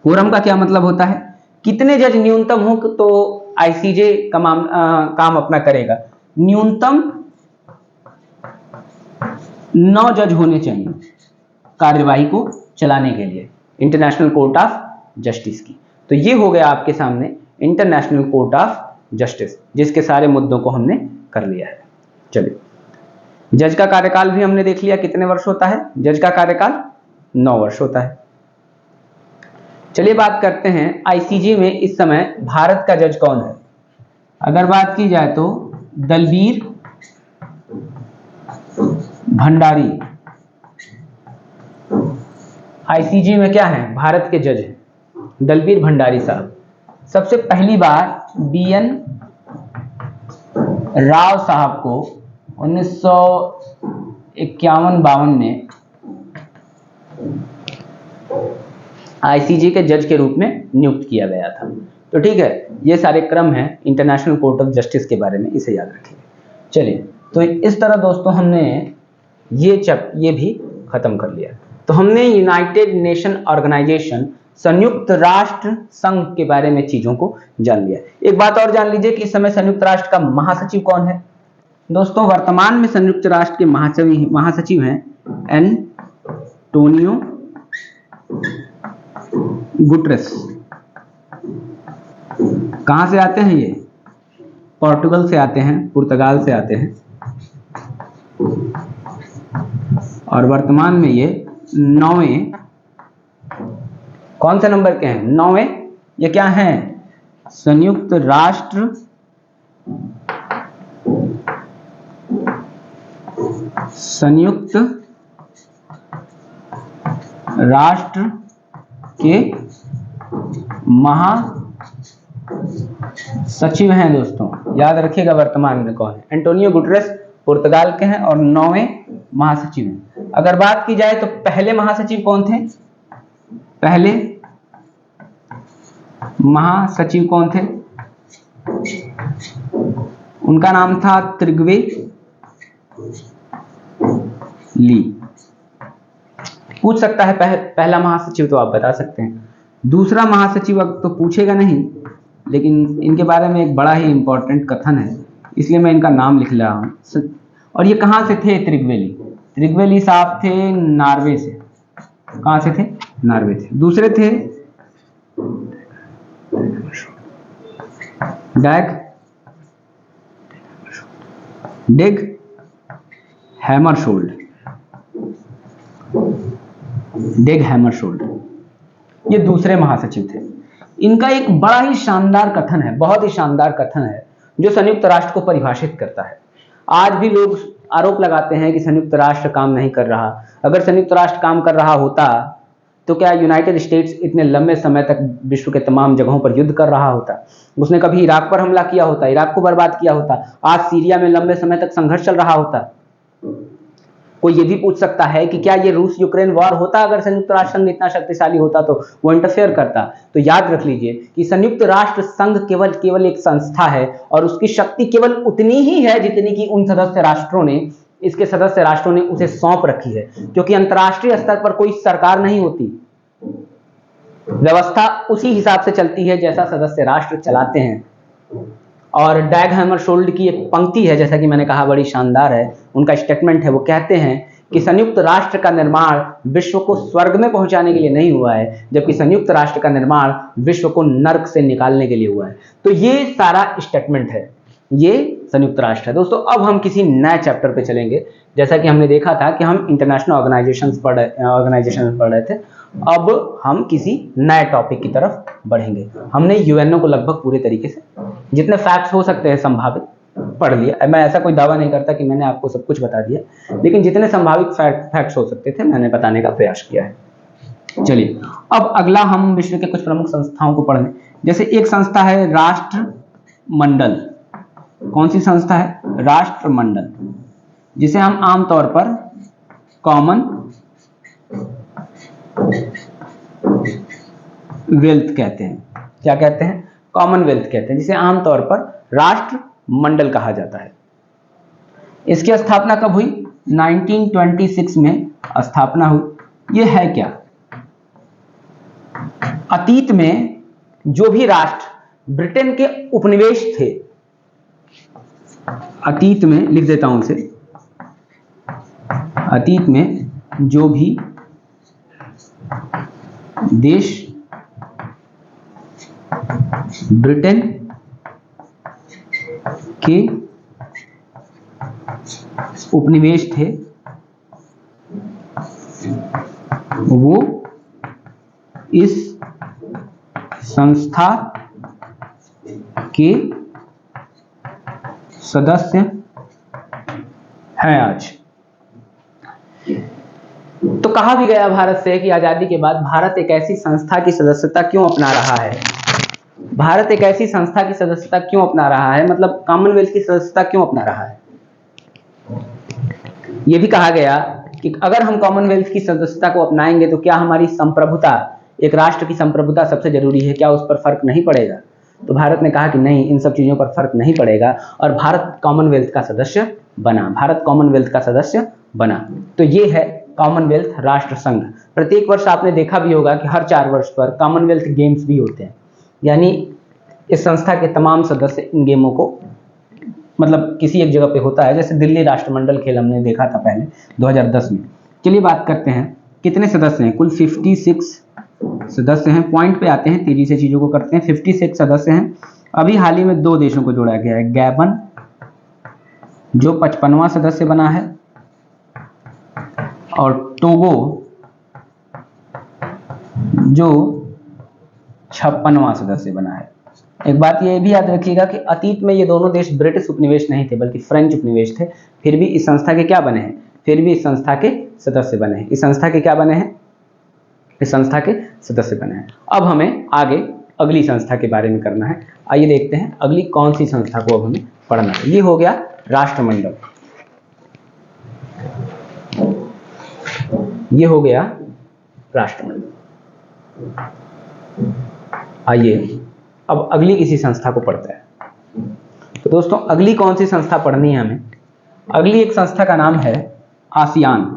कोरम का क्या मतलब होता है? कितने जज न्यूनतम हो तो आईसीजे का काम अपना करेगा? न्यूनतम 9 जज होने चाहिए कार्यवाही को चलाने के लिए इंटरनेशनल कोर्ट ऑफ जस्टिस की। तो ये हो गया आपके सामने इंटरनेशनल कोर्ट ऑफ जस्टिस, जिसके सारे मुद्दों को हमने कर लिया है। चलिए, जज का कार्यकाल भी हमने देख लिया, कितने वर्ष होता है? जज का कार्यकाल 9 वर्ष होता है। चलिए बात करते हैं आईसीजे में इस समय भारत का जज कौन है। अगर बात की जाए तो दलबीर भंडारी आईसीजे में क्या है? भारत के जज हैं दलबीर भंडारी साहब। सबसे पहली बार बीएन राव साहब को 1951-52 में आईसीजे के जज के रूप में नियुक्त किया गया था। तो ठीक है, ये सारे क्रम हैं इंटरनेशनल कोर्ट ऑफ जस्टिस के बारे में, इसे याद रखिए। चलिए, तो इस तरह दोस्तों हमने ये भी खत्म कर लिया। तो हमने यूनाइटेड नेशन ऑर्गेनाइजेशन, संयुक्त राष्ट्र संघ के बारे में चीजों को जान लिया। एक बात और जान लीजिए कि इस समय संयुक्त राष्ट्र का महासचिव कौन है। दोस्तों वर्तमान में संयुक्त राष्ट्र के महासचिव हैं एंटोनियो गुटरेस। कहां से आते हैं ये? पोर्टुगल से आते हैं, पुर्तगाल से आते हैं, और वर्तमान में ये 9वें, कौन से नंबर के हैं? 9वें। ये क्या हैं? संयुक्त राष्ट्र के महासचिव हैं दोस्तों, याद रखिएगा वर्तमान में कौन है। एंटोनियो गुटरेस पुर्तगाल के हैं और 9वें महासचिव हैं। अगर बात की जाए तो पहले महासचिव कौन थे? पहले महासचिव कौन थे? उनका नाम था त्रिग्वे ली। पूछ सकता है पहला महासचिव, तो आप बता सकते हैं। दूसरा महासचिव अब तो पूछेगा नहीं, लेकिन इनके बारे में एक बड़ा ही इंपॉर्टेंट कथन है, इसलिए मैं इनका नाम लिख रहा हूं। और ये कहां से थे? रिग्वेली साहब थे नॉर्वे से। कहां से थे? नॉर्वे थे। दूसरे थे डेग हैमरशोल्ड। डेग हैमरशोल्ड ये दूसरे महासचिव थे। इनका एक बड़ा ही शानदार कथन है, बहुत ही शानदार कथन है, जो संयुक्त राष्ट्र को परिभाषित करता है। आज भी लोग आरोप लगाते हैं कि संयुक्त राष्ट्र काम नहीं कर रहा। अगर संयुक्त राष्ट्र काम कर रहा होता तो क्या यूनाइटेड स्टेट्स इतने लंबे समय तक विश्व के तमाम जगहों पर युद्ध कर रहा होता? उसने कभी इराक पर हमला किया होता, इराक को बर्बाद किया होता? आज सीरिया में लंबे समय तक संघर्ष चल रहा होता? कोई ये भी पूछ सकता है कि क्या ये रूस यूक्रेन वॉर होता अगर संयुक्त राष्ट्र संघ इतना शक्तिशाली होता तो वो इंटरफेयर करता? तो याद रख लीजिए कि संयुक्त राष्ट्र संघ केवल एक संस्था है और उसकी शक्ति केवल उतनी ही है जितनी कि उन सदस्य राष्ट्रों ने, इसके सदस्य राष्ट्रों ने उसे सौंप रखी है, क्योंकि अंतर्राष्ट्रीय स्तर पर कोई सरकार नहीं होती। व्यवस्था उसी हिसाब से चलती है जैसा सदस्य राष्ट्र चलाते हैं। और डैग हैमरशोल्ड की एक पंक्ति है, जैसा कि मैंने कहा, बड़ी शानदार है। उनका स्टेटमेंट है, वो कहते हैं कि संयुक्त राष्ट्र का निर्माण विश्व को स्वर्ग में पहुंचाने के लिए नहीं हुआ है, जबकि संयुक्त राष्ट्र का निर्माण विश्व को नर्क से निकालने के लिए हुआ है। तो ये सारा स्टेटमेंट है, ये संयुक्त राष्ट्र है। दोस्तों अब हम किसी नए चैप्टर पे चलेंगे। जैसा कि हमने देखा था कि हम इंटरनेशनल ऑर्गेनाइजेशन पढ़ रहे थे, अब हम किसी नए टॉपिक की तरफ बढ़ेंगे। हमने यूएनओ को लगभग पूरे तरीके से जितने फैक्ट्स हो सकते हैं संभावित पढ़ लिया। मैं ऐसा कोई दावा नहीं करता कि मैंने आपको सब कुछ बता दिया, लेकिन जितने संभावित फैक्ट्स हो सकते थे मैंने बताने का प्रयास किया है। चलिए अब अगला हम विश्व के कुछ प्रमुख संस्थाओं को पढ़ें। जैसे एक संस्था है राष्ट्रमंडल। कौन सी संस्था है? राष्ट्रमंडल, जिसे हम आमतौर पर कॉमन वेल्थ कहते हैं। क्या कहते हैं? कॉमनवेल्थ कहते हैं, जिसे आमतौर पर राष्ट्रमंडल कहा जाता है। इसकी स्थापना कब हुई? 1926 में स्थापना हुई। यह है क्या? अतीत में जो भी राष्ट्र ब्रिटेन के उपनिवेश थे, अतीत में, लिख देता हूं इसे, अतीत में जो भी देश ब्रिटेन के उपनिवेश थे वो इस संस्था के सदस्य हैं आज। तो कहा भी गया भारत से कि आजादी के बाद भारत एक ऐसी संस्था की सदस्यता क्यों अपना रहा है? भारत एक ऐसी संस्था की सदस्यता क्यों अपना रहा है, मतलब कॉमनवेल्थ की सदस्यता क्यों अपना रहा है? यह भी कहा गया कि अगर हम कॉमनवेल्थ की सदस्यता को अपनाएंगे तो क्या हमारी संप्रभुता, एक राष्ट्र की संप्रभुता सबसे जरूरी है, क्या उस पर फर्क नहीं पड़ेगा? तो भारत ने कहा कि नहीं, इन सब चीजों पर फर्क नहीं पड़ेगा, और भारत कॉमनवेल्थ का सदस्य बना। भारत कॉमनवेल्थ का सदस्य बना। तो ये है कॉमनवेल्थ राष्ट्र संघ। प्रत्येक वर्ष आपने देखा भी होगा कि हर 4 वर्ष पर कॉमनवेल्थ गेम्स भी होते हैं, यानी इस संस्था के तमाम सदस्य इन गेमों को, मतलब किसी एक जगह पे होता है। जैसे दिल्ली राष्ट्रमंडल खेल हमने देखा था पहले 2010 में। चलिए बात करते हैं कितने सदस्य हैं। कुल 56 सदस्य हैं। पॉइंट पे आते हैं, तेजी से चीजों को करते हैं। 56 सदस्य हैं। अभी हाल ही में 2 देशों को जोड़ा गया है, गैबन जो 55वां सदस्य बना है, और टोगो जो 56वां सदस्य बना है। एक बात ये भी याद रखिएगा कि अतीत में ये दोनों देश ब्रिटिश उपनिवेश नहीं थे बल्कि फ्रेंच उपनिवेश थे, फिर भी इस संस्था के क्या बने हैं? फिर भी इस संस्था के सदस्य बने हैं। इस संस्था के क्या बने हैं? इस संस्था के सदस्य बने हैं। अब हमें आगे अगली संस्था के बारे में करना है। आइए देखते हैं अगली कौन सी संस्था को अब हमें पढ़ना है। ये हो गया राष्ट्रमंडल, ये हो गया राष्ट्रमंडल। आइए अब अगली किसी संस्था को पढ़ते हैं। तो दोस्तों अगली कौन सी संस्था पढ़नी है हमें? अगली एक संस्था का नाम है आसियान।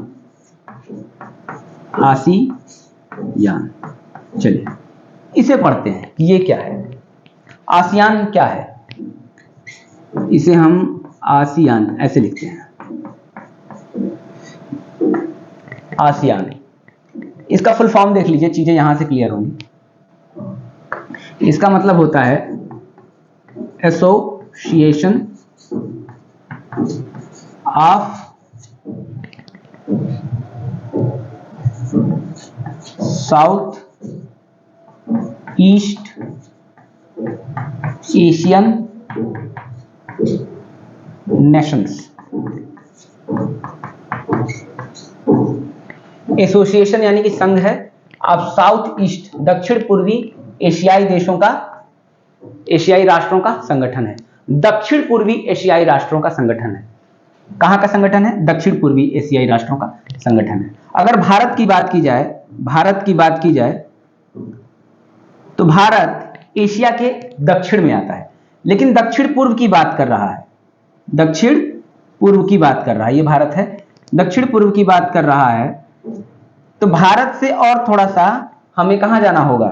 आसियान, चलिए इसे पढ़ते हैं कि ये क्या है। आसियान क्या है? इसे हम आसियान ऐसे लिखते हैं। आसियान। इसका फुल फॉर्म देख लीजिए, चीजें यहां से क्लियर होंगी। इसका मतलब होता है association of south east Asian Nations. Association यानी कि संघ है, अब साउथ ईस्ट दक्षिण पूर्वी एशियाई देशों का, एशियाई राष्ट्रों का संगठन है। दक्षिण पूर्वी एशियाई राष्ट्रों का संगठन है। कहां का संगठन है? दक्षिण पूर्वी एशियाई राष्ट्रों का संगठन है। अगर भारत की बात की जाए, भारत की बात की जाए तो भारत एशिया के दक्षिण में आता है, लेकिन दक्षिण पूर्व की बात कर रहा है, दक्षिण पूर्व की बात कर रहा है, ये भारत है, दक्षिण पूर्व की बात कर रहा है। तो भारत से और थोड़ा सा हमें कहां जाना होगा?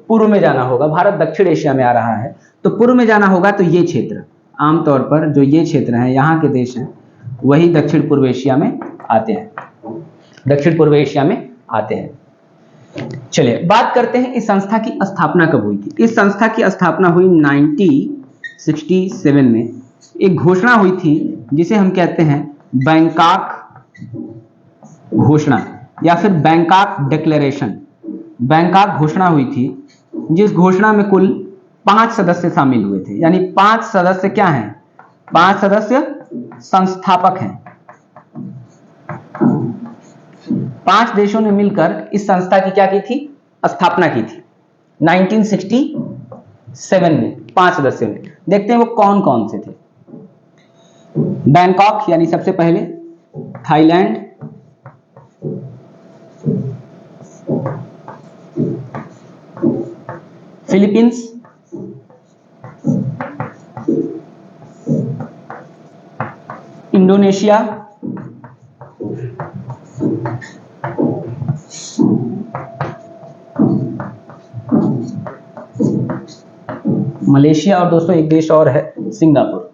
पूर्व में जाना होगा। भारत दक्षिण एशिया में आ रहा है तो पूर्व में जाना होगा। तो ये क्षेत्र, आमतौर पर जो ये क्षेत्र है, यहाँ के देश हैं, वही दक्षिण पूर्व एशिया में आते हैं, दक्षिण पूर्व एशिया में आते हैं। चलिए बात करते हैं इस संस्था की स्थापना कब हुई थी। इस संस्था की स्थापना हुई 1967 में। एक घोषणा हुई थी जिसे हम कहते हैं बैंकॉक घोषणा या फिर बैंकॉक डिक्लेरेशन। बैंकॉक घोषणा हुई थी, जिस घोषणा में कुल 5 सदस्य शामिल हुए थे। यानी 5 सदस्य क्या हैं? 5 सदस्य संस्थापक हैं। 5 देशों ने मिलकर इस संस्था की क्या की थी? स्थापना की थी 1967 में। 5 सदस्यों ने, देखते हैं वो कौन कौन से थे। बैंकॉक यानी सबसे पहले थाईलैंड, फिलीपींस, इंडोनेशिया, मलेशिया और दोस्तों एक देश और है Singapore.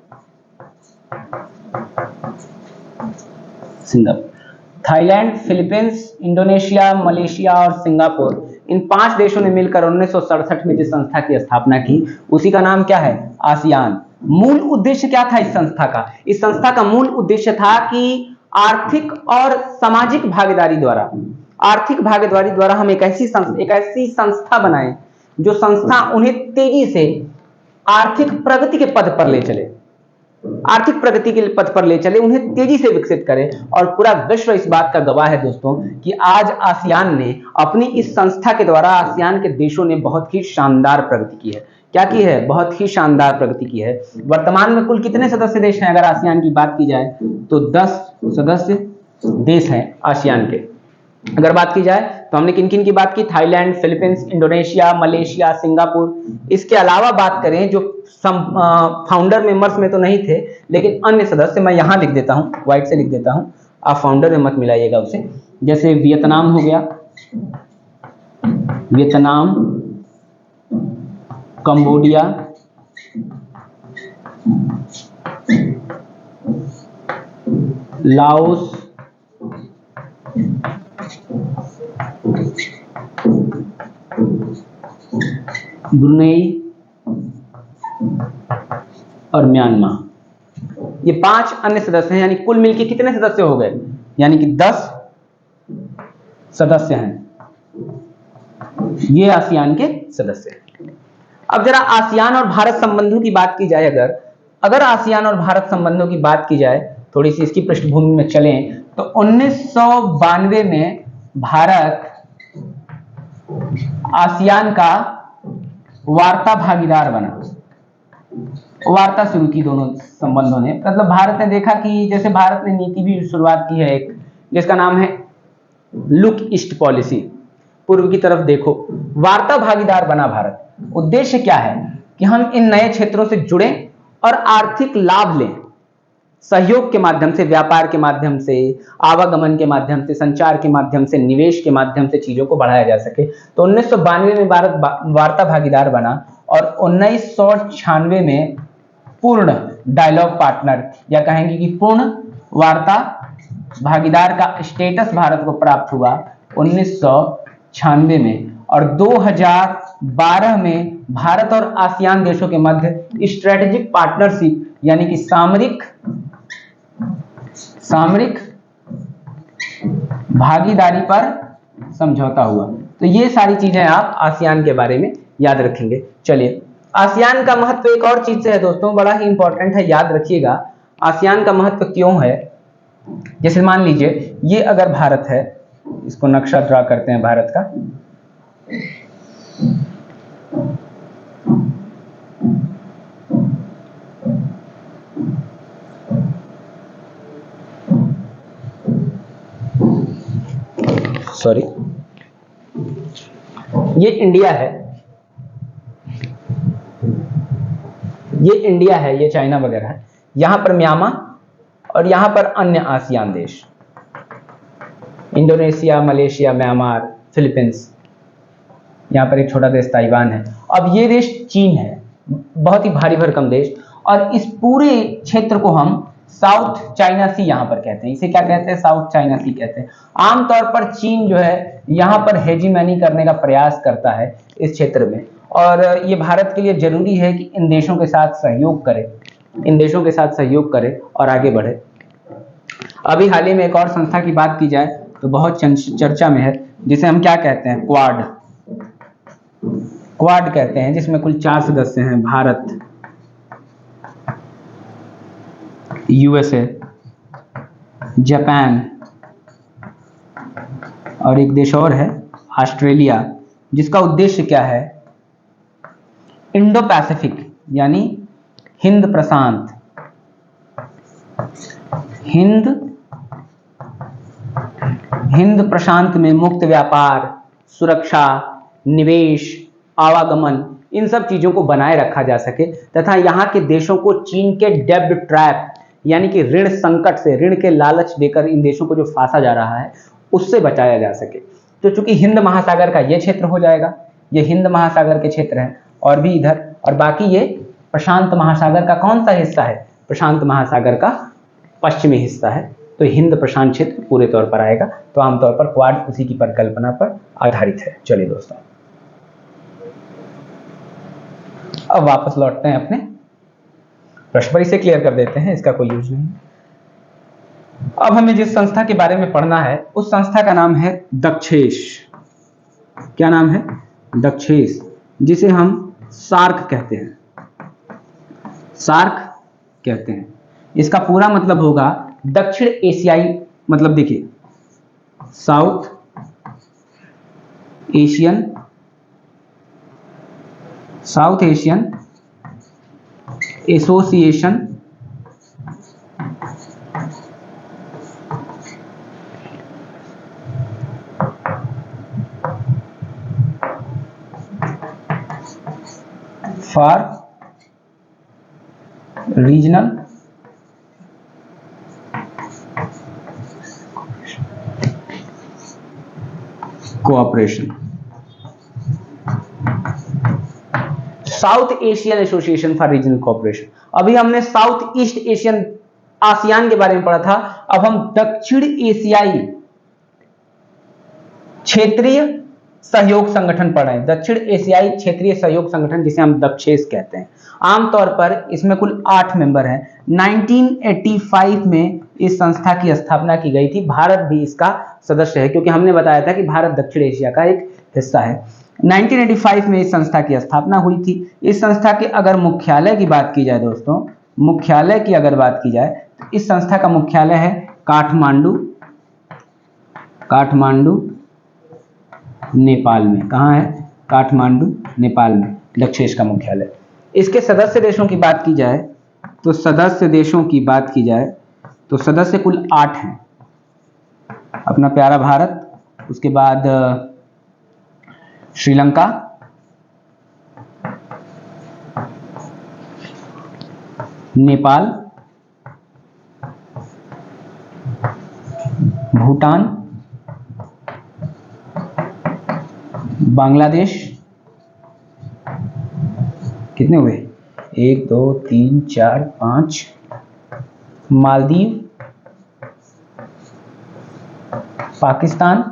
Thailand, Philippines, Indonesia, Malaysia और सिंगापुर, इन 5 देशों ने मिलकर 1967 में जिस संस्था की स्थापना की उसी का नाम क्या है? आसियान। मूल उद्देश्य क्या था इस संस्था का? इस संस्था का मूल उद्देश्य था कि आर्थिक और सामाजिक भागीदारी द्वारा, आर्थिक भागीदारी द्वारा हम एक ऐसी संस्था बनाएं जो संस्था उन्हें तेजी से आर्थिक प्रगति के पथ पर ले चले, आर्थिक प्रगति के पथ पर ले चले, उन्हें तेजी से विकसित करे। और पूरा विश्व इस बात का गवाह है दोस्तों कि आज आसियान ने अपनी इस संस्था के द्वारा, आसियान के देशों ने बहुत ही शानदार प्रगति की है। क्या की है? बहुत ही शानदार प्रगति की है। वर्तमान में कुल कितने सदस्य देश हैं? अगर आसियान की बात की जाए तो 10 सदस्य देश हैं आसियान के। अगर बात की जाए तो हमने किन किन की बात की? Thailand, Philippines, Indonesia, Malaysia, Singapore. इसके अलावा बात करें जो फाउंडर मेंबर्स में तो नहीं थे, लेकिन अन्य सदस्य मैं यहां लिख देता हूं, व्हाइट से लिख देता हूं, आप फाउंडर में मत मिलाइएगा उसे। जैसे वियतनाम हो गया, वियतनाम, कंबोडिया, लाओस, ब्रुनेई और म्यांमार। ये 5 अन्य सदस्य हैं। यानी कुल मिलकर कितने सदस्य हो गए? यानी कि 10 सदस्य हैं। ये आसियान के सदस्य हैं। अब जरा आसियान और भारत संबंधों की बात की जाए, अगर आसियान और भारत संबंधों की बात की जाए, थोड़ी सी इसकी पृष्ठभूमि में चलें तो 1992 में भारत आसियान का वार्ता भागीदार बना। वार्ता शुरू की दोनों संबंधों ने। मतलब भारत ने देखा कि जैसे भारत ने नीति भी शुरुआत की है एक, जिसका नाम है लुक ईस्ट पॉलिसी, पूर्व की तरफ देखो। वार्ता भागीदार बना भारत। उद्देश्य क्या है कि हम इन नए क्षेत्रों से जुड़ें और आर्थिक लाभ लें, सहयोग के माध्यम से, व्यापार के माध्यम से, आवागमन के माध्यम से, संचार के माध्यम से, निवेश के माध्यम से चीजों को बढ़ाया जा सके। तो 1992 में भारत वार्ता भागीदार बना और 1996 में पूर्ण डायलॉग पार्टनर, या कहेंगे कि पूर्ण वार्ता भागीदार का स्टेटस भारत को प्राप्त हुआ 1996 में, और 2012 में भारत और आसियान देशों के मध्य स्ट्रेटेजिक पार्टनरशिप यानी कि सामरिक भागीदारी पर समझौता हुआ। तो ये सारी चीजें आप आसियान के बारे में याद रखेंगे। चलिए, आसियान का महत्व एक और चीज से है दोस्तों, बड़ा ही इंपॉर्टेंट है, याद रखिएगा। आसियान का महत्व क्यों है? जैसे मान लीजिए ये अगर भारत है, इसको नक्शा ड्रा करते हैं भारत का। सॉरी, ये इंडिया है, ये चाइना वगैरह है, यहां पर म्यांमार, और यहां पर अन्य आसियान देश, इंडोनेशिया, मलेशिया, म्यांमार, फिलीपींस, यहां पर एक छोटा देश ताइवान है। अब ये देश चीन है, बहुत ही भारी भरकम देश, और इस पूरे क्षेत्र को हम साउथ चाइना सी यहां पर कहते हैं। इसे क्या कहते हैं? साउथ चाइना सी कहते हैं। आमतौर पर चीन जो है यहां पर हेजीमनी करने का प्रयास करता है इस क्षेत्र में, और ये भारत के लिए जरूरी है कि इन देशों के साथ सहयोग करे और आगे बढ़े। अभी हाल ही में एक और संस्था की बात की जाए तो बहुत चर्चा में है, जिसे हम क्या कहते हैं? क्वाड कहते हैं, जिसमें कुल 4 सदस्य हैं, भारत, यूएसए, जापान, और एक देश और है ऑस्ट्रेलिया, जिसका उद्देश्य क्या है? इंडो पैसिफिक यानी हिंद प्रशांत में मुक्त व्यापार, सुरक्षा, निवेश, आवागमन, इन सब चीजों को बनाए रखा जा सके, तथा यहाँ के देशों को चीन के डेब्ट ट्रैप यानी कि ऋण संकट से, ऋण के लालच देकर इन देशों को जो फांसा जा रहा है उससे बचाया जा सके। तो चूंकि हिंद महासागर का ये क्षेत्र हो जाएगा, ये हिंद महासागर के क्षेत्र हैं, और भी इधर, और बाकी ये प्रशांत महासागर का कौन सा हिस्सा है? प्रशांत महासागर का पश्चिमी हिस्सा है। तो हिंद प्रशांत क्षेत्र पूरे तौर पर आएगा। तो आमतौर पर क्वाड उसी की परिकल्पना पर आधारित है। चलिए दोस्तों, अब वापस लौटते हैं अपने प्रश्न पर, इसे क्लियर कर देते हैं, इसका कोई यूज नहीं। अब हमें जिस संस्था के बारे में पढ़ना है उस संस्था का नाम है दक्षेस। क्या नाम है? दक्षेस, जिसे हम सार्क कहते हैं। इसका पूरा मतलब होगा दक्षिण एशियाई, मतलब देखिए, south Asian association for regional cooperation, south Asian association for regional cooperation. अभी हमने साउथ ईस्ट एशियन आसियान के बारे में पढ़ा था, अब हम दक्षिण एशियाई क्षेत्रीय सहयोग संगठन पढ़ रहे हैं। दक्षिण एशियाई क्षेत्रीय सहयोग संगठन, जिसे हम दक्षेस कहते हैं। आमतौर पर इसमें कुल 8 मेंबर हैं। 1985 में इस संस्था की स्थापना की गई थी। भारत भी इसका सदस्य है, क्योंकि हमने बताया था कि भारत दक्षिण एशिया का एक हिस्सा है। 1985 में इस संस्था की स्थापना हुई थी। इस संस्था के अगर मुख्यालय की बात की जाए दोस्तों, मुख्यालय की अगर बात की जाए तो इस संस्था का मुख्यालय है काठमांडू नेपाल में। कहाँ है? काठमांडू नेपाल में दक्षेस का मुख्यालय। इसके सदस्य देशों की बात की जाए तो सदस्य कुल 8 हैं। अपना प्यारा भारत, उसके बाद श्रीलंका, नेपाल, भूटान, बांग्लादेश, कितने हुए? 1 2 3 4 5, मालदीव, पाकिस्तान,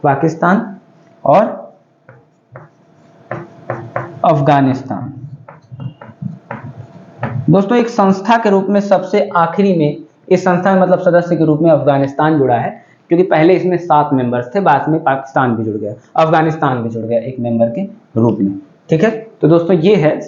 पाकिस्तान और अफगानिस्तान। दोस्तों एक संस्था के रूप में सबसे आखिरी में इस संस्था में मतलब सदस्य के रूप में अफगानिस्तान जुड़ा है, क्योंकि पहले इसमें 7 मेंबर्स थे, बाद में पाकिस्तान भी जुड़ गया, अफगानिस्तान भी जुड़ गया एक मेंबर के रूप में। ठीक है, तो दोस्तों ये है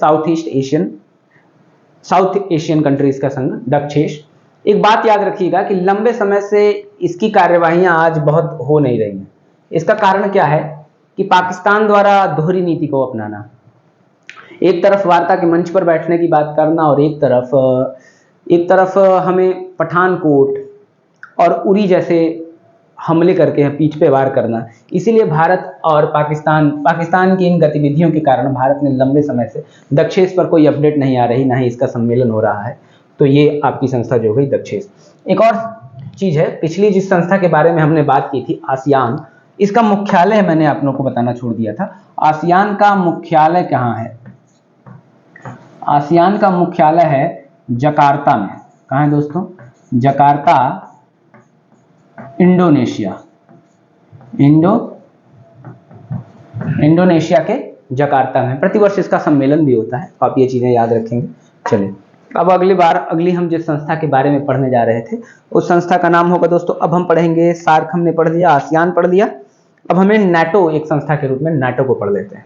साउथ एशियन कंट्रीज का संघ दक्षेश। एक बात याद रखिएगा कि लंबे समय से इसकी कार्यवाहियां आज बहुत हो नहीं रही हैं। इसका कारण क्या है कि पाकिस्तान द्वारा दोहरी नीति को अपनाना, एक तरफ वार्ता के मंच पर बैठने की बात करना और एक तरफ हमें पठानकोट और उरी जैसे हमले करके पीठ पे वार करना। इसीलिए भारत और पाकिस्तान की इन गतिविधियों के कारण भारत ने लंबे समय से दक्षेश पर कोई अपडेट नहीं आ रही, ना ही इसका सम्मेलन हो रहा है। तो ये आपकी संस्था जो गई दक्षेश। एक और चीज है, पिछली जिस संस्था के बारे में हमने बात की थी आसियान, इसका मुख्यालय मैंने आप लोगों को बताना छोड़ दिया था। आसियान का मुख्यालय कहाँ है? आसियान का मुख्यालय है जकार्ता में। कहाँ है दोस्तों? जकार्ता, इंडोनेशिया के जकार्ता में। प्रतिवर्ष इसका सम्मेलन भी होता है, आप ये चीजें याद रखेंगे। चलिए अब अगली हम जिस संस्था के बारे में पढ़ने जा रहे थे उस संस्था का नाम होगा दोस्तों, अब हम पढ़ेंगे सार्क, हमने पढ़ लिया, आसियान पढ़ लिया, अब हमें नाटो, एक संस्था के रूप में नाटो को पढ़ लेते हैं।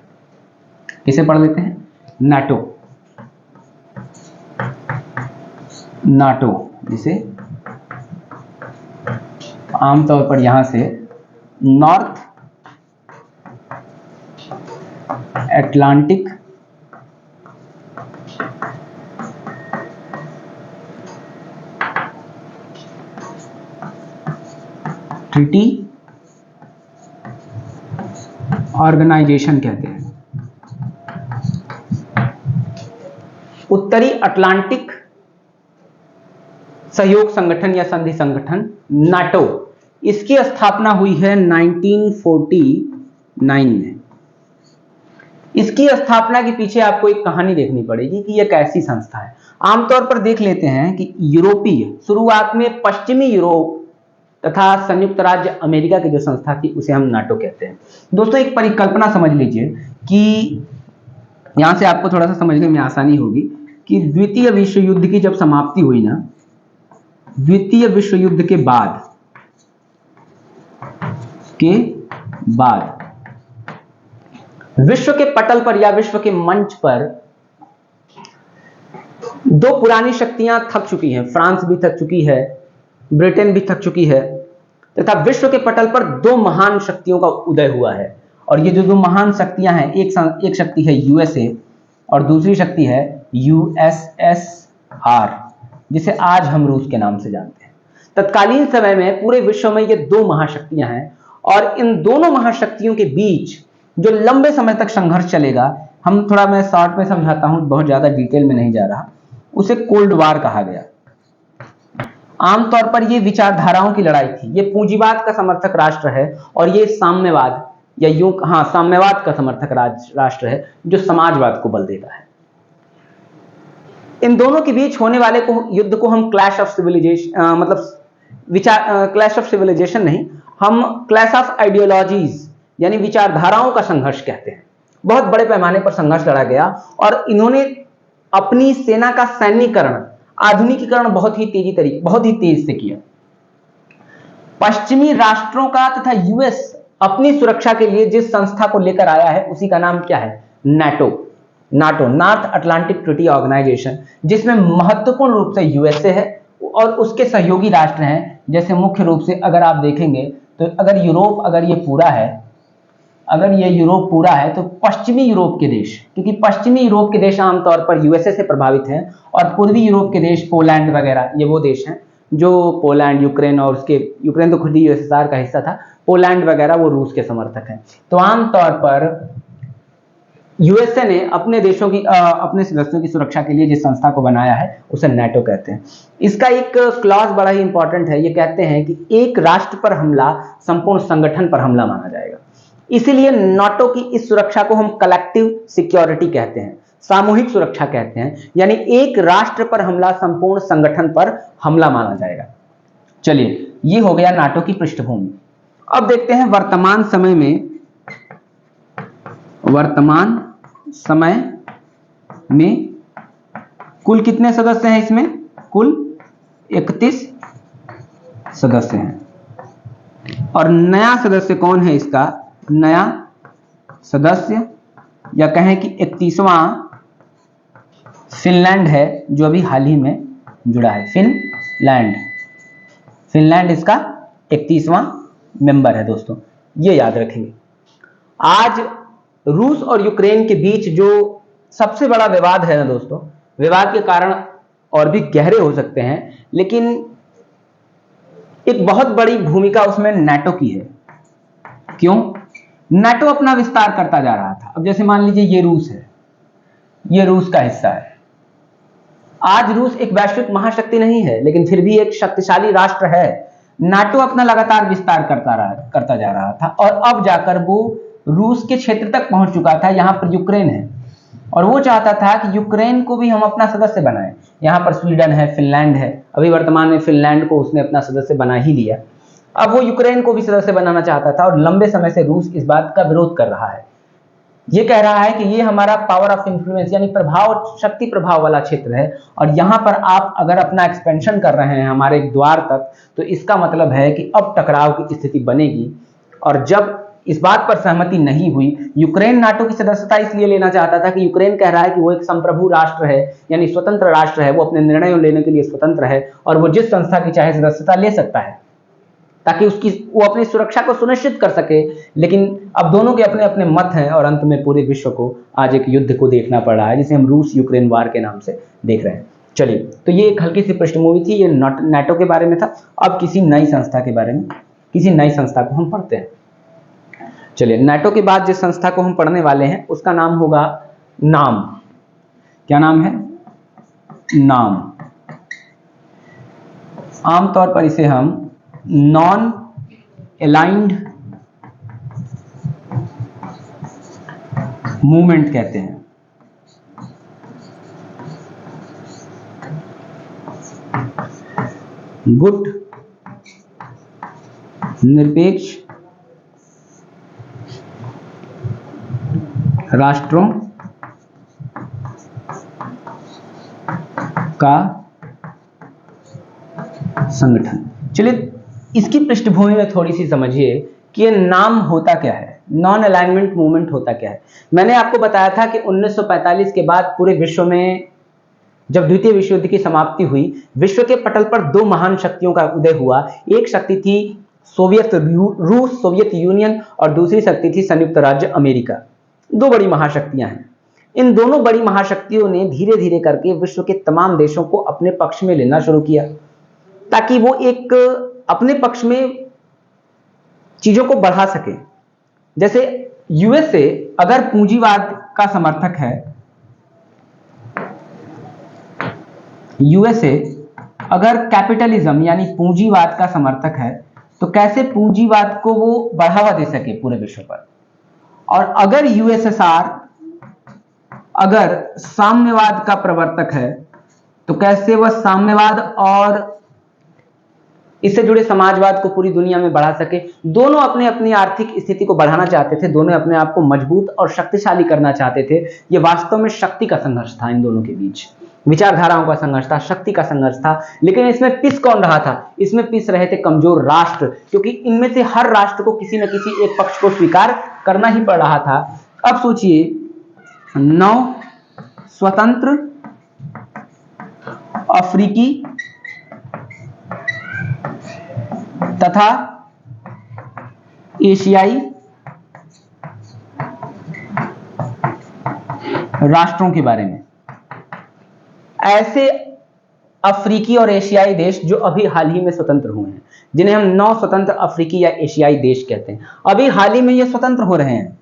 किसे पढ़ लेते हैं? नाटो, जिसे आमतौर पर यहां से नॉर्थ अटलांटिक ट्रीटी ऑर्गेनाइजेशन कहते हैं। उत्तरी अटलांटिक सहयोग संगठन या संधि संगठन नाटो, इसकी स्थापना हुई है 1949 में। इसकी स्थापना के पीछे आपको एक कहानी देखनी पड़ेगी कि यह कैसी संस्था है। आमतौर पर देख लेते हैं कि यूरोपीय, शुरुआत में पश्चिमी यूरोप तथा संयुक्त राज्य अमेरिका की जो संस्था थी उसे हम नाटो कहते हैं। दोस्तों एक परिकल्पना समझ लीजिए कि यहां से आपको थोड़ा सा समझने में आसानी होगी कि द्वितीय विश्व युद्ध की जब समाप्ति हुई ना, द्वितीय विश्व युद्ध के बाद विश्व के पटल पर या विश्व के मंच पर दो पुरानी शक्तियां थक चुकी हैं। फ्रांस भी थक चुकी है, ब्रिटेन भी थक चुकी है, तथा विश्व के पटल पर दो महान शक्तियों का उदय हुआ है। और ये जो दो महान शक्तियां हैं, एक शक्ति है यूएसए और दूसरी शक्ति है यूएसएसआर, जिसे आज हम रूस के नाम से जानते हैं। तत्कालीन समय में पूरे विश्व में ये दो महाशक्तियां हैं और इन दोनों महाशक्तियों के बीच जो लंबे समय तक संघर्ष चलेगा, हम थोड़ा मैं शॉर्ट में समझाता हूं, बहुत ज्यादा डिटेल में नहीं जा रहा, उसे कोल्ड वार कहा गया। आमतौर पर ये विचारधाराओं की लड़ाई थी। ये पूंजीवाद का समर्थक राष्ट्र है और ये साम्यवाद या साम्यवाद का समर्थक राष्ट्र है जो समाजवाद को बल देता है। इन दोनों के बीच होने वाले युद्ध को हम clash of civilization clash of civilization नहीं, हम क्लैश ऑफ आइडियोलॉजीज यानी विचारधाराओं का संघर्ष कहते हैं। बहुत बड़े पैमाने पर संघर्ष लड़ा गया और इन्होंने अपनी सेना का सैन्यीकरण, आधुनिकीकरण बहुत ही तेज से किया। पश्चिमी राष्ट्रों का तथा यूएस अपनी सुरक्षा के लिए जिस संस्था को लेकर आया है उसी का नाम क्या है? NATO, North Atlantic Treaty Organization, जिसमें महत्वपूर्ण रूप से यूएसए है और उसके सहयोगी राष्ट्र हैं। जैसे मुख्य रूप से अगर आप देखेंगे तो अगर ये यूरोप पूरा है तो पश्चिमी यूरोप के देश, क्योंकि पश्चिमी यूरोप के देश आमतौर पर यूएसए से प्रभावित हैं और पूर्वी यूरोप के देश पोलैंड वगैरह, ये वो देश हैं जो पोलैंड, यूक्रेन और यूक्रेन तो खुद ही यूएसएसआर का हिस्सा था, पोलैंड वगैरह वो रूस के समर्थक हैं। तो आमतौर पर यूएसए ने अपने देशों की अपने सदस्यों की सुरक्षा के लिए जिस संस्था को बनाया है उसे नाटो कहते हैं। इसका एक क्लॉज बड़ा ही इंपॉर्टेंट है। ये कहते हैं कि एक राष्ट्र पर हमला संपूर्ण संगठन पर हमला माना जाएगा। इसीलिए नाटो की इस सुरक्षा को हम कलेक्टिव सिक्योरिटी कहते हैं। सामूहिक सुरक्षा कहते हैं, यानी एक राष्ट्र पर हमला संपूर्ण संगठन पर हमला माना जाएगा। चलिए, ये हो गया नाटो की पृष्ठभूमि। अब देखते हैं वर्तमान समय में कुल कितने सदस्य हैं। इसमें कुल 31 सदस्य हैं। और नया सदस्य कौन है इसका? नया सदस्य या कहें कि 31वां फिनलैंड है, जो अभी हाल ही में जुड़ा है। फिनलैंड इसका 31वां मेंबर है दोस्तों, ये याद रखेंगे। आज रूस और यूक्रेन के बीच जो सबसे बड़ा विवाद है ना दोस्तों, विवाद के कारण और भी गहरे हो सकते हैं, लेकिन एक बहुत बड़ी भूमिका उसमें नाटो की है। क्यों? नाटो अपना विस्तार करता जा रहा था। अब जैसे मान लीजिए ये रूस है, ये रूस का हिस्सा है। आज रूस एक वैश्विक महाशक्ति नहीं है, लेकिन फिर भी एक शक्तिशाली राष्ट्र है। नाटो अपना लगातार विस्तार करता जा रहा था, और अब जाकर वो रूस के क्षेत्र तक पहुंच चुका था। यहां पर यूक्रेन है, और वो चाहता था कि यूक्रेन को भी हम अपना सदस्य बनाएं। यहां पर स्वीडन है, फिनलैंड है, अभी वर्तमान में फिनलैंड को उसने अपना सदस्य बना ही लिया। अब वो यूक्रेन को भी सदस्य बनाना चाहता था, और लंबे समय से रूस इस बात का विरोध कर रहा है। ये कह रहा है कि ये हमारा पावर ऑफ इन्फ्लुएंस यानी शक्ति प्रभाव वाला क्षेत्र है, और यहां पर आप अगर अपना एक्सपेंशन कर रहे हैं हमारे द्वार तक, तो इसका मतलब है कि अब टकराव की स्थिति बनेगी। और जब इस बात पर सहमति नहीं हुई, यूक्रेन नाटो की सदस्यता इसलिए लेना चाहता था कि यूक्रेन कह रहा है कि वो एक संप्रभु राष्ट्र है, यानी स्वतंत्र राष्ट्र है, वो अपने निर्णय लेने के लिए स्वतंत्र है, और वो जिस संस्था की चाहे सदस्यता ले सकता है, ताकि वो अपनी सुरक्षा को सुनिश्चित कर सके। लेकिन अब दोनों के अपने अपने मत हैं, और अंत में पूरे विश्व को आज एक युद्ध को देखना पड़ रहा है, जिसे हम रूस यूक्रेन वार के नाम से देख रहे हैं। चलिए, तो ये एक हल्की सी पृष्ठभूमि थी, ये नाटो के बारे में था। अब किसी नई संस्था के बारे में, किसी नई संस्था को हम पढ़ते हैं। चलिए, नाटो के बाद जिस संस्था को हम पढ़ने वाले हैं उसका नाम होगा नाम। क्या नाम है? नाम। आमतौर पर इसे हम नॉन अलाइंड मूवमेंट कहते हैं। गुट निरपेक्ष राष्ट्रों का संगठन। चलिए, इसकी पृष्ठभूमि में थोड़ी सी समझिए कि ये नाम होता क्या है, नॉन अलाइनमेंट मूवमेंट होता क्या है। मैंने आपको बताया था कि 1945 के बाद पूरे विश्व में जब द्वितीय विश्व युद्ध की समाप्ति हुई, विश्व के पटल पर दो महान शक्तियों का उदय हुआ। एक शक्ति थी रूस, सोवियत यूनियन, और दूसरी शक्ति थी संयुक्त राज्य अमेरिका। दो बड़ी महाशक्तियां हैं। इन दोनों बड़ी महाशक्तियों ने धीरे धीरे करके विश्व के तमाम देशों को अपने पक्ष में लेना शुरू किया, ताकि वो एक अपने पक्ष में चीजों को बढ़ा सके। जैसे यूएसए अगर पूंजीवाद का समर्थक है, यूएसए अगर कैपिटलिज्म यानी पूंजीवाद का समर्थक है, तो कैसे पूंजीवाद को वो बढ़ावा दे सके पूरे विश्व पर। और अगर यूएसएसआर अगर साम्यवाद का प्रवर्तक है, तो कैसे वह साम्यवाद और इससे जुड़े समाजवाद को पूरी दुनिया में बढ़ा सके। दोनों अपने अपनी आर्थिक स्थिति को बढ़ाना चाहते थे, दोनों अपने आप को मजबूत और शक्तिशाली करना चाहते थे। यह वास्तव में शक्ति का संघर्ष था, इन दोनों के बीच विचारधाराओं का संघर्ष था, शक्ति का संघर्ष था। लेकिन इसमें पिस कौन रहा था? इसमें पिस रहे थे कमजोर राष्ट्र, क्योंकि इनमें से हर राष्ट्र को किसी न किसी एक पक्ष को स्वीकार करना ही पड़ रहा था। अब सोचिए, 9 स्वतंत्र अफ्रीकी तथा एशियाई राष्ट्रों के बारे में। ऐसे अफ्रीकी और एशियाई देश जो अभी हाल ही में स्वतंत्र हुए हैं, जिन्हें हम 9 स्वतंत्र अफ्रीकी या एशियाई देश कहते हैं, अभी हाल ही में ये स्वतंत्र हो रहे हैं।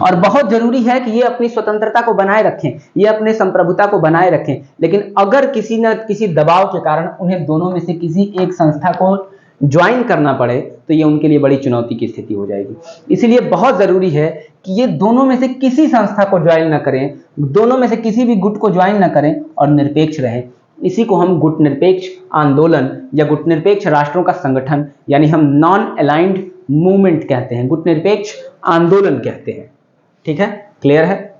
और बहुत जरूरी है कि ये अपनी स्वतंत्रता को बनाए रखें, ये अपने संप्रभुता को बनाए रखें। लेकिन अगर किसी न किसी दबाव के कारण उन्हें दोनों में से किसी एक संस्था को ज्वाइन करना पड़े तो ये उनके लिए बड़ी चुनौती की स्थिति हो जाएगी। इसीलिए बहुत ज़रूरी है कि ये दोनों में से किसी संस्था को ज्वाइन न करें, दोनों में से किसी भी गुट को ज्वाइन न करें और निरपेक्ष रहें। इसी को हम गुट निरपेक्ष आंदोलन या गुट निरपेक्ष राष्ट्रों का संगठन यानी हम नॉन अलाइंड मूवमेंट कहते हैं, गुट निरपेक्ष आंदोलन कहते हैं। ठीक है, क्लियर है?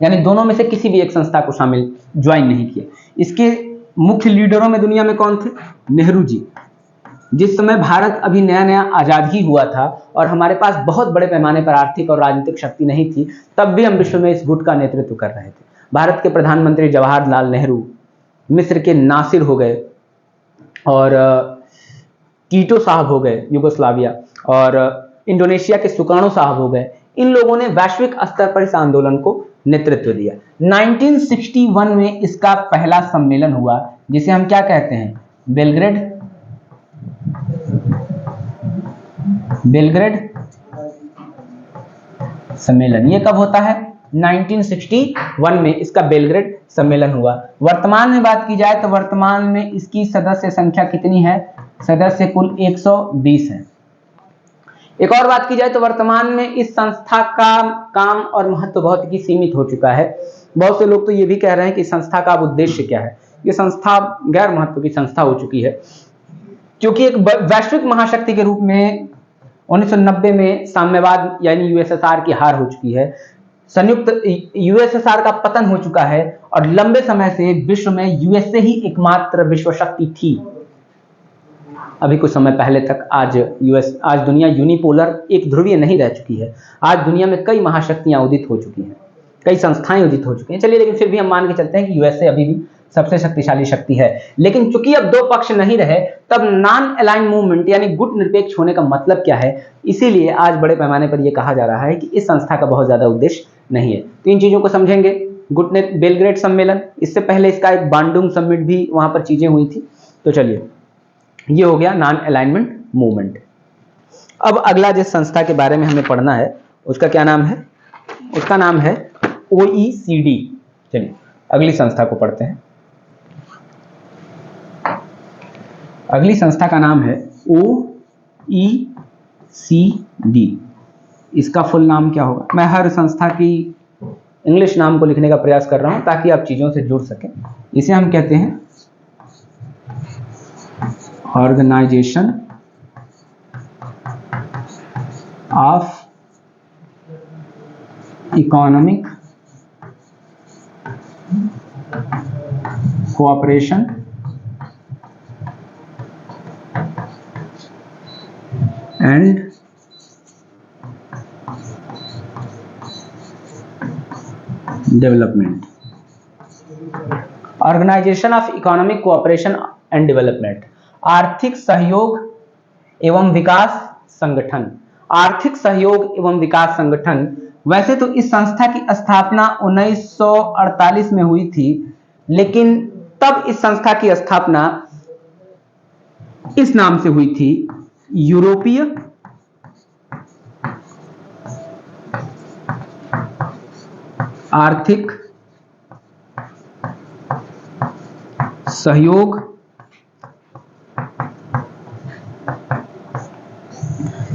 यानी दोनों में से किसी भी एक संस्था को शामिल ज्वाइन नहीं किया। इसके मुख्य लीडरों में दुनिया में कौन थे? नेहरू जी। जिस समय भारत अभी नया नया आजाद ही हुआ था और हमारे पास बहुत बड़े पैमाने पर आर्थिक और राजनीतिक शक्ति नहीं थी, तब भी हम विश्व में इस गुट का नेतृत्व कर रहे थे। भारत के प्रधानमंत्री जवाहरलाल नेहरू, मिस्र के नासिर हो गए और कीटो साहब हो गए यूगोस्लाविया, और इंडोनेशिया के सुकार्नो साहब हो गए। इन लोगों ने वैश्विक स्तर पर इस आंदोलन को नेतृत्व दिया। 1961 में इसका पहला सम्मेलन हुआ जिसे हम क्या कहते हैं? बेलग्रेड सम्मेलन। ये कब होता है? 1961 में इसका बेलग्रेड सम्मेलन हुआ। वर्तमान में बात की जाए तो वर्तमान में इसकी सदस्य संख्या कितनी है? सदस्य कुल 120 है। एक और बात की जाए तो वर्तमान में इस संस्था का काम और महत्व बहुत ही सीमित हो चुका है। बहुत से लोग तो ये भी कह रहे हैं कि संस्था का उद्देश्य क्या है। ये संस्था गैर महत्व की संस्था हो चुकी है, क्योंकि एक वैश्विक महाशक्ति के रूप में 1990 में साम्यवाद यानी यूएसएसआर की हार हो चुकी है, संयुक्त यूएसएसआर का पतन हो चुका है और लंबे समय से विश्व में यूएसए ही एकमात्र विश्व शक्ति थी। अभी कुछ समय पहले तक आज दुनिया यूनिपोलर एक ध्रुवीय नहीं रह चुकी है। आज दुनिया में कई महाशक्तियां उदित हो चुकी हैं, कई संस्थाएं उदित हो चुकी हैं। चलिए, लेकिन फिर भी हम मान के चलते हैं कि यूएसए अभी भी सबसे शक्तिशाली शक्ति है। लेकिन चूंकि अब दो पक्ष नहीं रहे, तब नॉन अलाइन मूवमेंट यानी गुट निरपेक्ष होने का मतलब क्या है, इसीलिए आज बड़े पैमाने पर यह कहा जा रहा है कि इस संस्था का बहुत ज्यादा उद्देश्य नहीं है। तो इन चीजों को समझेंगे। बेलग्रेड सम्मेलन, इससे पहले इसका एक बांडुंग समिट भी वहां पर चीजें हुई थी। तो चलिए, ये हो गया नॉन अलाइनमेंट मूवमेंट। अब अगला जिस संस्था के बारे में हमें पढ़ना है उसका क्या नाम है? उसका नाम है OECD। चलिए अगली संस्था को पढ़ते हैं। अगली संस्था का नाम है OECD। इसका फुल नाम क्या होगा? मैं हर संस्था की इंग्लिश नाम को लिखने का प्रयास कर रहा हूं ताकि आप चीजों से जुड़ सकें। इसे हम कहते हैं Organization of Economic Cooperation and Development. Organization of Economic Cooperation and Development, आर्थिक सहयोग एवं विकास संगठन। आर्थिक सहयोग एवं विकास संगठन। वैसे तो इस संस्था की स्थापना 1948 में हुई थी, लेकिन तब इस संस्था की स्थापना इस नाम से हुई थी, यूरोपीय आर्थिक सहयोग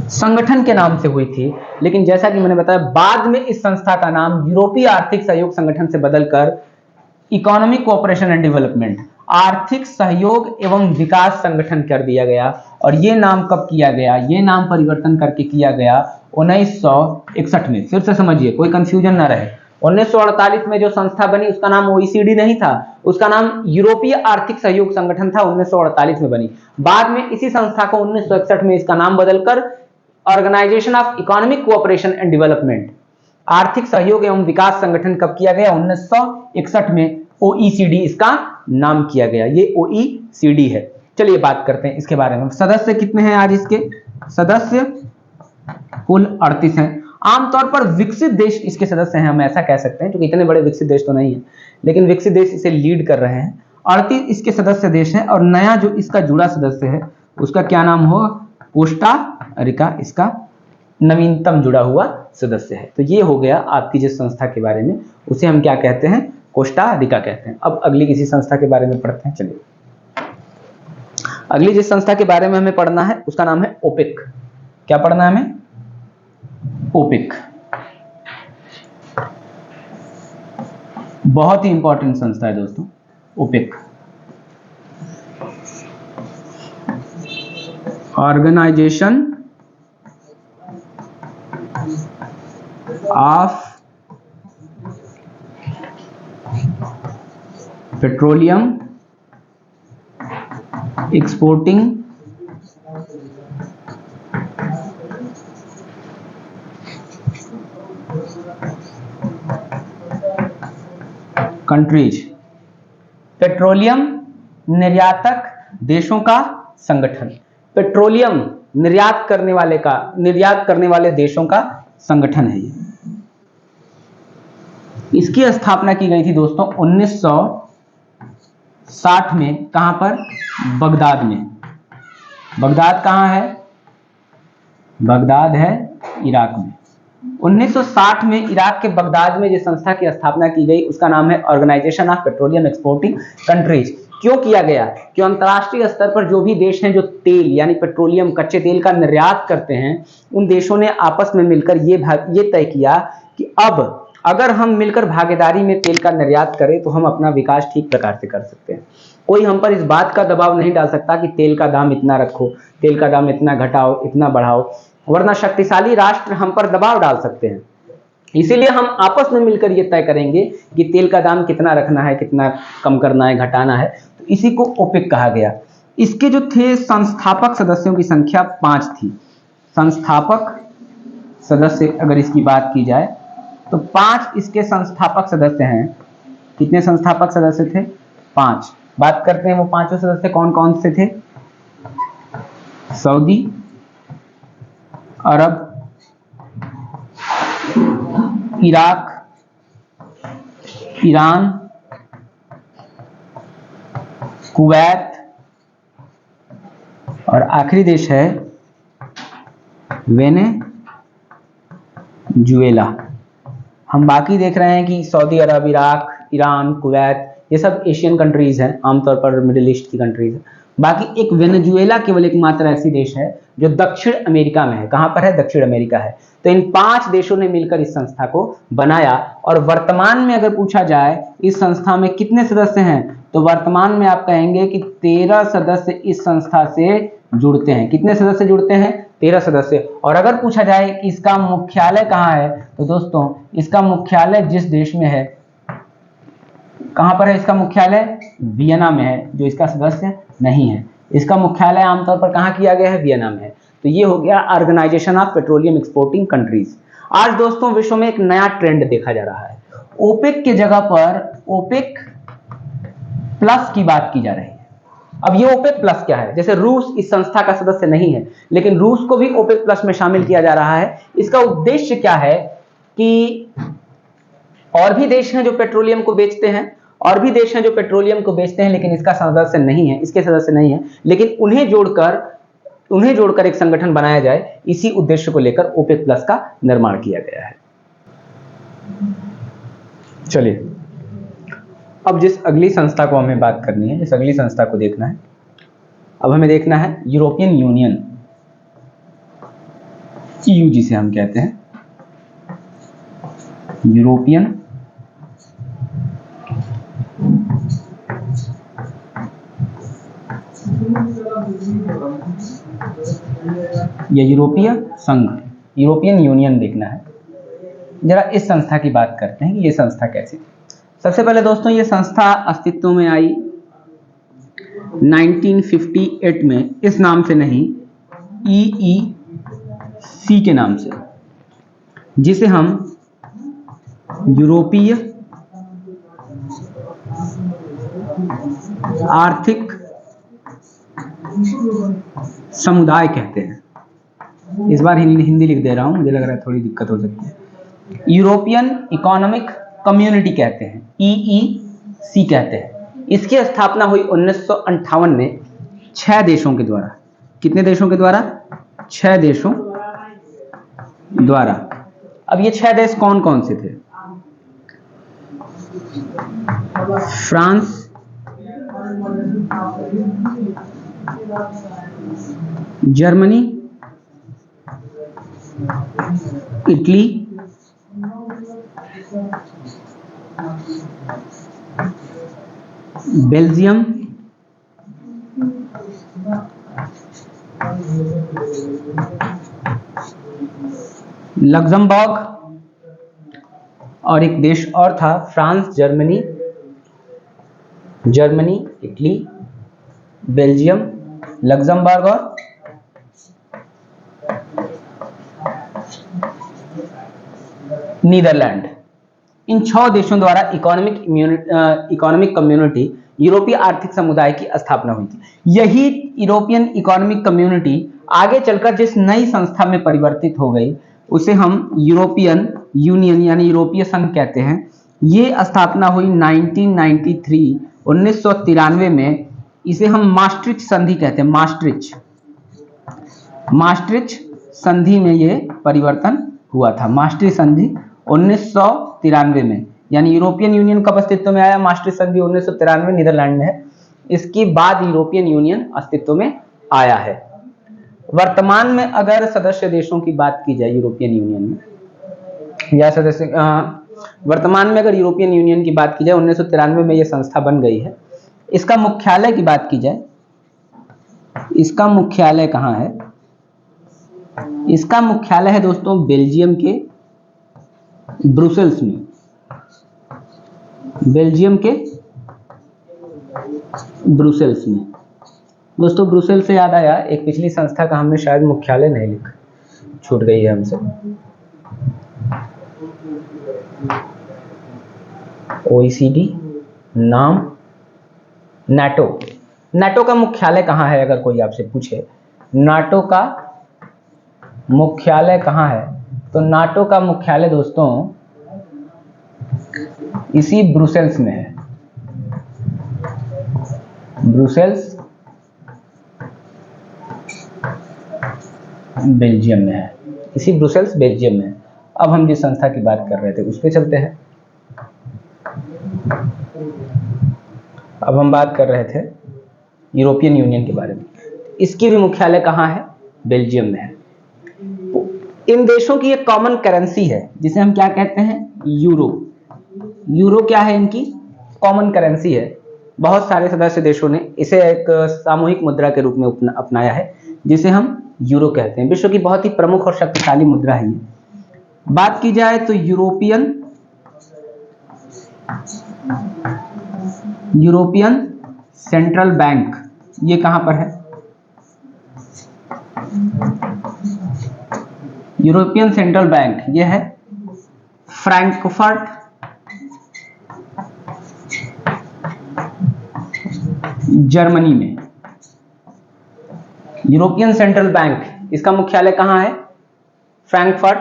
संगठन के नाम से हुई थी। लेकिन जैसा कि मैंने बताया, बाद में इस संस्था का नाम यूरोपीय आर्थिक सहयोग संगठन से बदलकर इकोनॉमिक कोऑपरेशन एंड डेवलपमेंट, आर्थिक सहयोग एवं विकास संगठन कर दिया गया। और ये नाम कब किया गया? ये नाम परिवर्तन करके किया गया 1961 में। फिर से समझिए, कोई कंफ्यूजन ना रहे। 1948 में जो संस्था बनी उसका नाम OECD नहीं था, उसका नाम यूरोपीय आर्थिक सहयोग संगठन था। 1948 में बनी। बाद में इसी संस्था को 1961 में इसका नाम बदलकर Organization of Economic Cooperation and Development, आर्थिक सहयोग एवं विकास संगठन कब किया गया? 1961 में OECD इसका नाम किया गया। ये OECD है। चलिए बात करते हैं इसके बारे में। सदस्य कितने हैं आज इसके? सदस्य कुल 38 हैं। आमतौर पर विकसित देश इसके सदस्य हैं, हम ऐसा कह सकते हैं, क्योंकि इतने बड़े विकसित देश तो नहीं है, लेकिन विकसित देश इसे लीड कर रहे हैं। 38 इसके सदस्य देश हैं। और नया जो इसका जुड़ा सदस्य है उसका क्या नाम होगा? कोस्टा रिका इसका नवीनतम जुड़ा हुआ सदस्य है। तो ये हो गया आपकी जिस संस्था के बारे में, उसे हम क्या कहते हैं? कोस्टा रिका कहते हैं। अब अगली किसी संस्था के बारे में पढ़ते हैं। चलिए, अगली जिस संस्था के बारे में हमें पढ़ना है उसका नाम है ओपेक। क्या पढ़ना है हमें? ओपेक। बहुत ही इंपॉर्टेंट संस्था है दोस्तों OPEC. Organization of Petroleum Exporting Countries. पेट्रोलियम निर्यातक देशों का संगठन। पेट्रोलियम निर्यात करने वाले देशों का संगठन है ये। इसकी स्थापना की गई थी दोस्तों 1960 में। कहां पर? बगदाद में। बगदाद कहां है? बगदाद है इराक में। 1960 में इराक के बगदाद में जिस संस्था की स्थापना की गई उसका नाम है Organization of Petroleum Exporting Countries. क्यों किया गया? कि अंतर्राष्ट्रीय स्तर पर जो भी देश हैं जो तेल यानी पेट्रोलियम कच्चे तेल का निर्यात करते हैं, उन देशों ने आपस में मिलकर ये तय किया कि अब अगर हम मिलकर भागीदारी में तेल का निर्यात करें तो हम अपना विकास ठीक प्रकार से कर सकते हैं। कोई हम पर इस बात का दबाव नहीं डाल सकता कि तेल का दाम इतना रखो, तेल का दाम इतना घटाओ, इतना बढ़ाओ, वरना शक्तिशाली राष्ट्र हम पर दबाव डाल सकते हैं। इसीलिए हम आपस में मिलकर ये तय करेंगे कि तेल का दाम कितना रखना है, कितना कम करना है, घटाना है। तो इसी को ओपेक कहा गया। इसके जो थे संस्थापक सदस्यों की संख्या 5 थी। संस्थापक सदस्य अगर इसकी बात की जाए तो 5 इसके संस्थापक सदस्य हैं। कितने संस्थापक सदस्य थे? 5। बात करते हैं वो पांचों सदस्य कौन कौन से थे। सऊदी अरब, इराक, ईरान, कुवैत और आखिरी देश है वेनेजुएला। हम बाकी देख रहे हैं कि सऊदी अरब, इराक, ईरान, कुवैत ये सब एशियन कंट्रीज हैं, आमतौर पर मिडिल ईस्ट की कंट्रीज है। बाकी एक वेनेजुएला केवल एकमात्र ऐसी देश है जो दक्षिण अमेरिका में है। कहां पर है? दक्षिण अमेरिका है। तो इन 5 देशों ने मिलकर इस संस्था को बनाया। और वर्तमान में अगर पूछा जाए इस संस्था में कितने सदस्य हैं, तो वर्तमान में आप कहेंगे कि 13 सदस्य इस संस्था से जुड़ते हैं। कितने सदस्य जुड़ते हैं? 13 सदस्य। और अगर पूछा जाए कि इसका मुख्यालय कहाँ है, तो दोस्तों इसका मुख्यालय जिस देश में है, कहां पर है इसका मुख्यालय? वियना में है, जो इसका सदस्य नहीं है। इसका मुख्यालय आमतौर पर कहां किया गया है? वियना में है। तो ये हो गया Organization of Petroleum Exporting Countries. आज दोस्तों विश्व में एक नया ट्रेंड देखा जा रहा है। ओपेक के जगह पर ओपेक प्लस की बात की जा रही है। अब ये ओपेक प्लस क्या है? जैसे रूस इस संस्था का सदस्य नहीं है, लेकिन रूस को भी ओपेक प्लस में शामिल किया जा रहा है। इसका उद्देश्य क्या है कि और भी देश हैं जो पेट्रोलियम को बेचते हैं, और भी देश हैं जो पेट्रोलियम को बेचते हैं, लेकिन इसका सदस्य नहीं है, इसके सदस्य नहीं है, लेकिन उन्हें जोड़कर एक संगठन बनाया जाए, इसी उद्देश्य को लेकर ओपेक प्लस का निर्माण किया गया है। चलिए अब जिस अगली संस्था को हमें बात करनी है, जिस अगली संस्था को देखना है, अब हमें देखना है यूरोपियन यूनियन, ईयू जिसे हम कहते हैं, यूरोपियन या यूरोपीय संघ, यूरोपियन यूनियन देखना है। जरा इस संस्था की बात करते हैं कि ये संस्था कैसी। सबसे पहले दोस्तों ये संस्था अस्तित्व में आई 1958 में, इस नाम से नहीं, EEC के नाम से, जिसे हम यूरोपीय आर्थिक समुदाय कहते हैं। इस बार हिंदी लिख दे रहा हूं, मुझे लग रहा है थोड़ी दिक्कत हो सकती है। यूरोपियन इकोनॉमिक कम्युनिटी कहते हैं, EEC कहते हैं। इसकी स्थापना हुई 1958 में 6 देशों के द्वारा। कितने देशों के द्वारा? 6 देशों द्वारा। अब ये 6 देश कौन कौन से थे? France, Germany, Italy, Belgium, Luxembourg, और एक देश और था France, Germany, Italy, Belgium, Luxembourg और नीदरलैंड। इन 6 देशों द्वारा इकोनॉमिक कम्युनिटी यूरोपीय आर्थिक समुदाय की स्थापना हुई थी। यही यूरोपियन इकोनॉमिक कम्युनिटी आगे चलकर जिस नई संस्था में परिवर्तित हो गई उसे हम यूरोपियन यूनियन यानी यूरोपीय संघ कहते हैं। ये स्थापना हुई 1993 में। इसे हम मास्ट्रिच संधि कहते हैं। मास्ट्रिच संधि में ये परिवर्तन हुआ था। मास्ट्रिच संधि 1993 में, यानी यूरोपियन यूनियन कब अस्तित्व में आया? मास्ट्रिच संधि 1993 नीदरलैंड में है। इसके बाद यूरोपियन यूनियन अस्तित्व में आया है। वर्तमान में अगर सदस्य देशों की बात की जाए यूरोपियन यूनियन में, या वर्तमान में अगर यूरोपियन यूनियन की बात की जाए, 1993 में यह संस्था बन गई है। इसका मुख्यालय की बात की जाए, इसका मुख्यालय कहाँ है? इसका मुख्यालय है दोस्तों बेल्जियम के ब्रुसेल्स में। बेल्जियम के ब्रुसेल्स में। दोस्तों ब्रुसेल्स से याद आया, एक पिछली संस्था का हमने शायद मुख्यालय नहीं लिखा, छूट गई है हमसे। OECD, नाम नाटो का मुख्यालय कहाँ है? अगर कोई आपसे पूछे नाटो का मुख्यालय कहाँ है, तो नाटो का मुख्यालय दोस्तों इसी ब्रुसेल्स में है। ब्रुसेल्स बेल्जियम में है। इसी ब्रुसेल्स बेल्जियम में है। अब हम जिस संस्था की बात कर रहे थे उस पर चलते हैं। अब हम बात कर रहे थे यूरोपियन यूनियन के बारे में। इसकी भी मुख्यालय कहाँ है? बेल्जियम में है। इन देशों की एक कॉमन करेंसी है जिसे हम क्या कहते हैं? यूरो। यूरो क्या है? इनकी कॉमन करेंसी है। बहुत सारे सदस्य देशों ने इसे एक सामूहिक मुद्रा के रूप में अपनाया है, जिसे हम यूरो कहते हैं। विश्व की बहुत ही प्रमुख और शक्तिशाली मुद्रा है ये। बात की जाए तो यूरोपियन सेंट्रल बैंक, ये कहां पर है? यूरोपियन सेंट्रल बैंक ये है फ्रैंकफर्ट जर्मनी में। यूरोपियन सेंट्रल बैंक, इसका मुख्यालय कहां है? फ्रैंकफर्ट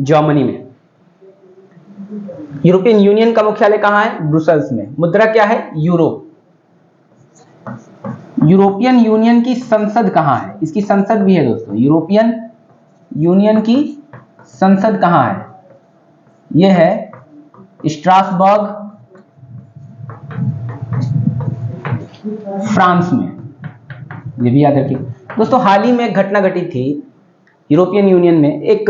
जर्मनी में। यूरोपियन यूनियन का मुख्यालय कहां है? ब्रुसेल्स में। मुद्रा क्या है? यूरो। यूरोपियन यूनियन की संसद कहां है? इसकी संसद भी है दोस्तों। यूरोपियन यूनियन की संसद कहां है? यह है स्ट्रासबर्ग, फ्रांस में। ये भी याद रखिए दोस्तों। हाल ही में एक घटना घटी थी यूरोपियन यूनियन में। एक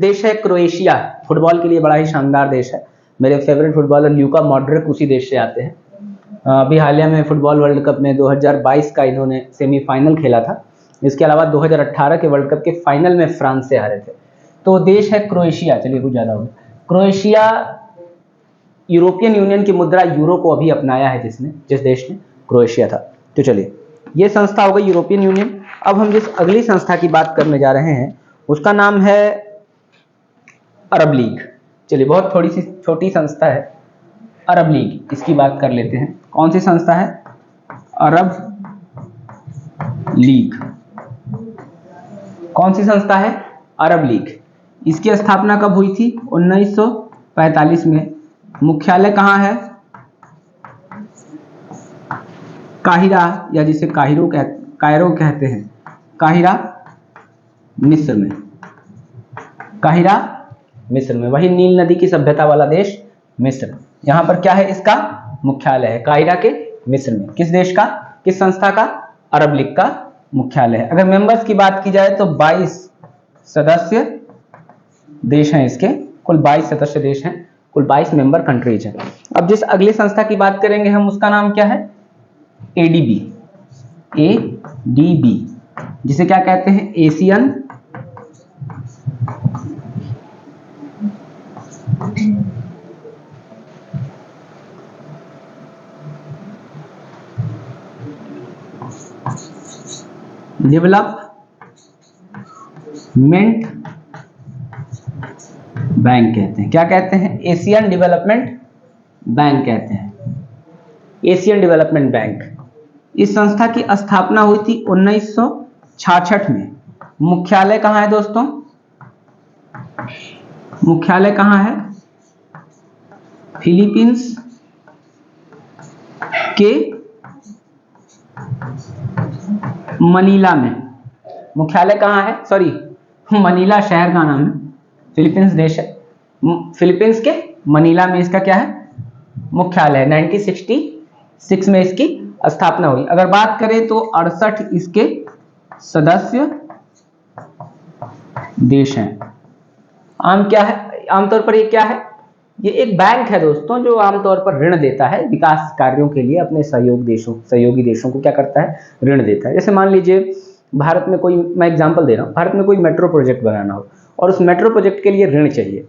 देश है क्रोएशिया, फुटबॉल के लिए बड़ा ही शानदार देश है। मेरे फेवरेट फुटबॉलर ल्यूका मॉड्रिक उसी देश से आते हैं। अभी हालिया में फुटबॉल वर्ल्ड कप में 2022 का इन्होंने सेमीफाइनल खेला था। इसके अलावा 2018 के वर्ल्ड कप के फाइनल में फ्रांस से हारे थे। तो देश है क्रोएशिया। चलिए कुछ ज्यादा हो गया। क्रोएशिया यूरोपियन यूनियन की मुद्रा यूरो को अभी अपनाया है जिस देश ने, क्रोएशिया था। तो चलिए, ये संस्था हो गई यूरोपियन यूनियन। अब हम जिस अगली संस्था की बात करने जा रहे हैं उसका नाम है अरब लीग। चलिए, बहुत थोड़ी सी छोटी संस्था है अरब लीग, इसकी बात कर लेते हैं। कौन सी संस्था है? अरब लीग। कौन सी संस्था है? अरब लीग। इसकी स्थापना कब हुई थी? 1945 में। मुख्यालय कहां है? काहिरा, या जिसे कायरो कहते हैं, काहिरा मिस्र में। काहिरा मिस्र में, वही नील नदी की सभ्यता वाला देश मिस्र। यहां पर क्या है? इसका मुख्यालय है काहिरा के मिस्र में। किस देश का? किस संस्था का? अरब लीग का मुख्यालय है। अगर मेंबर्स की बात की जाए तो 22 सदस्य देश हैं इसके, कुल 22 सदस्य देश हैं, कुल 22 मेंबर कंट्रीज हैं। अब जिस अगली संस्था की बात करेंगे हम, उसका नाम क्या है? एडीबी। एडीबी जिसे क्या कहते हैं? एशियन डेवलपमेंट बैंक कहते हैं। क्या कहते हैं? एशियन डेवलपमेंट बैंक कहते हैं, एशियन डेवलपमेंट बैंक। इस संस्था की स्थापना हुई थी 1966 में। मुख्यालय कहां है दोस्तों? मुख्यालय कहां है? फिलीपींस के मनीला में। मुख्यालय कहां है? सॉरी, मनीला शहर का नाम है, फिलीपींस देश है, फिलीपींस के मनीला में इसका क्या है? मुख्यालय। 1966 में इसकी स्थापना हुई। अगर बात करें तो 68 इसके सदस्य देश हैं। आमतौर पर ये क्या है? ये एक बैंक है दोस्तों, जो आमतौर पर ऋण देता है विकास कार्यों के लिए, अपने सहयोगी देशों को क्या करता है? ऋण देता है। जैसे मान लीजिए भारत में कोई, मैं एग्जांपल दे रहा हूँ, भारत में कोई मेट्रो प्रोजेक्ट बनाना हो और उस मेट्रो प्रोजेक्ट के लिए ऋण चाहिए,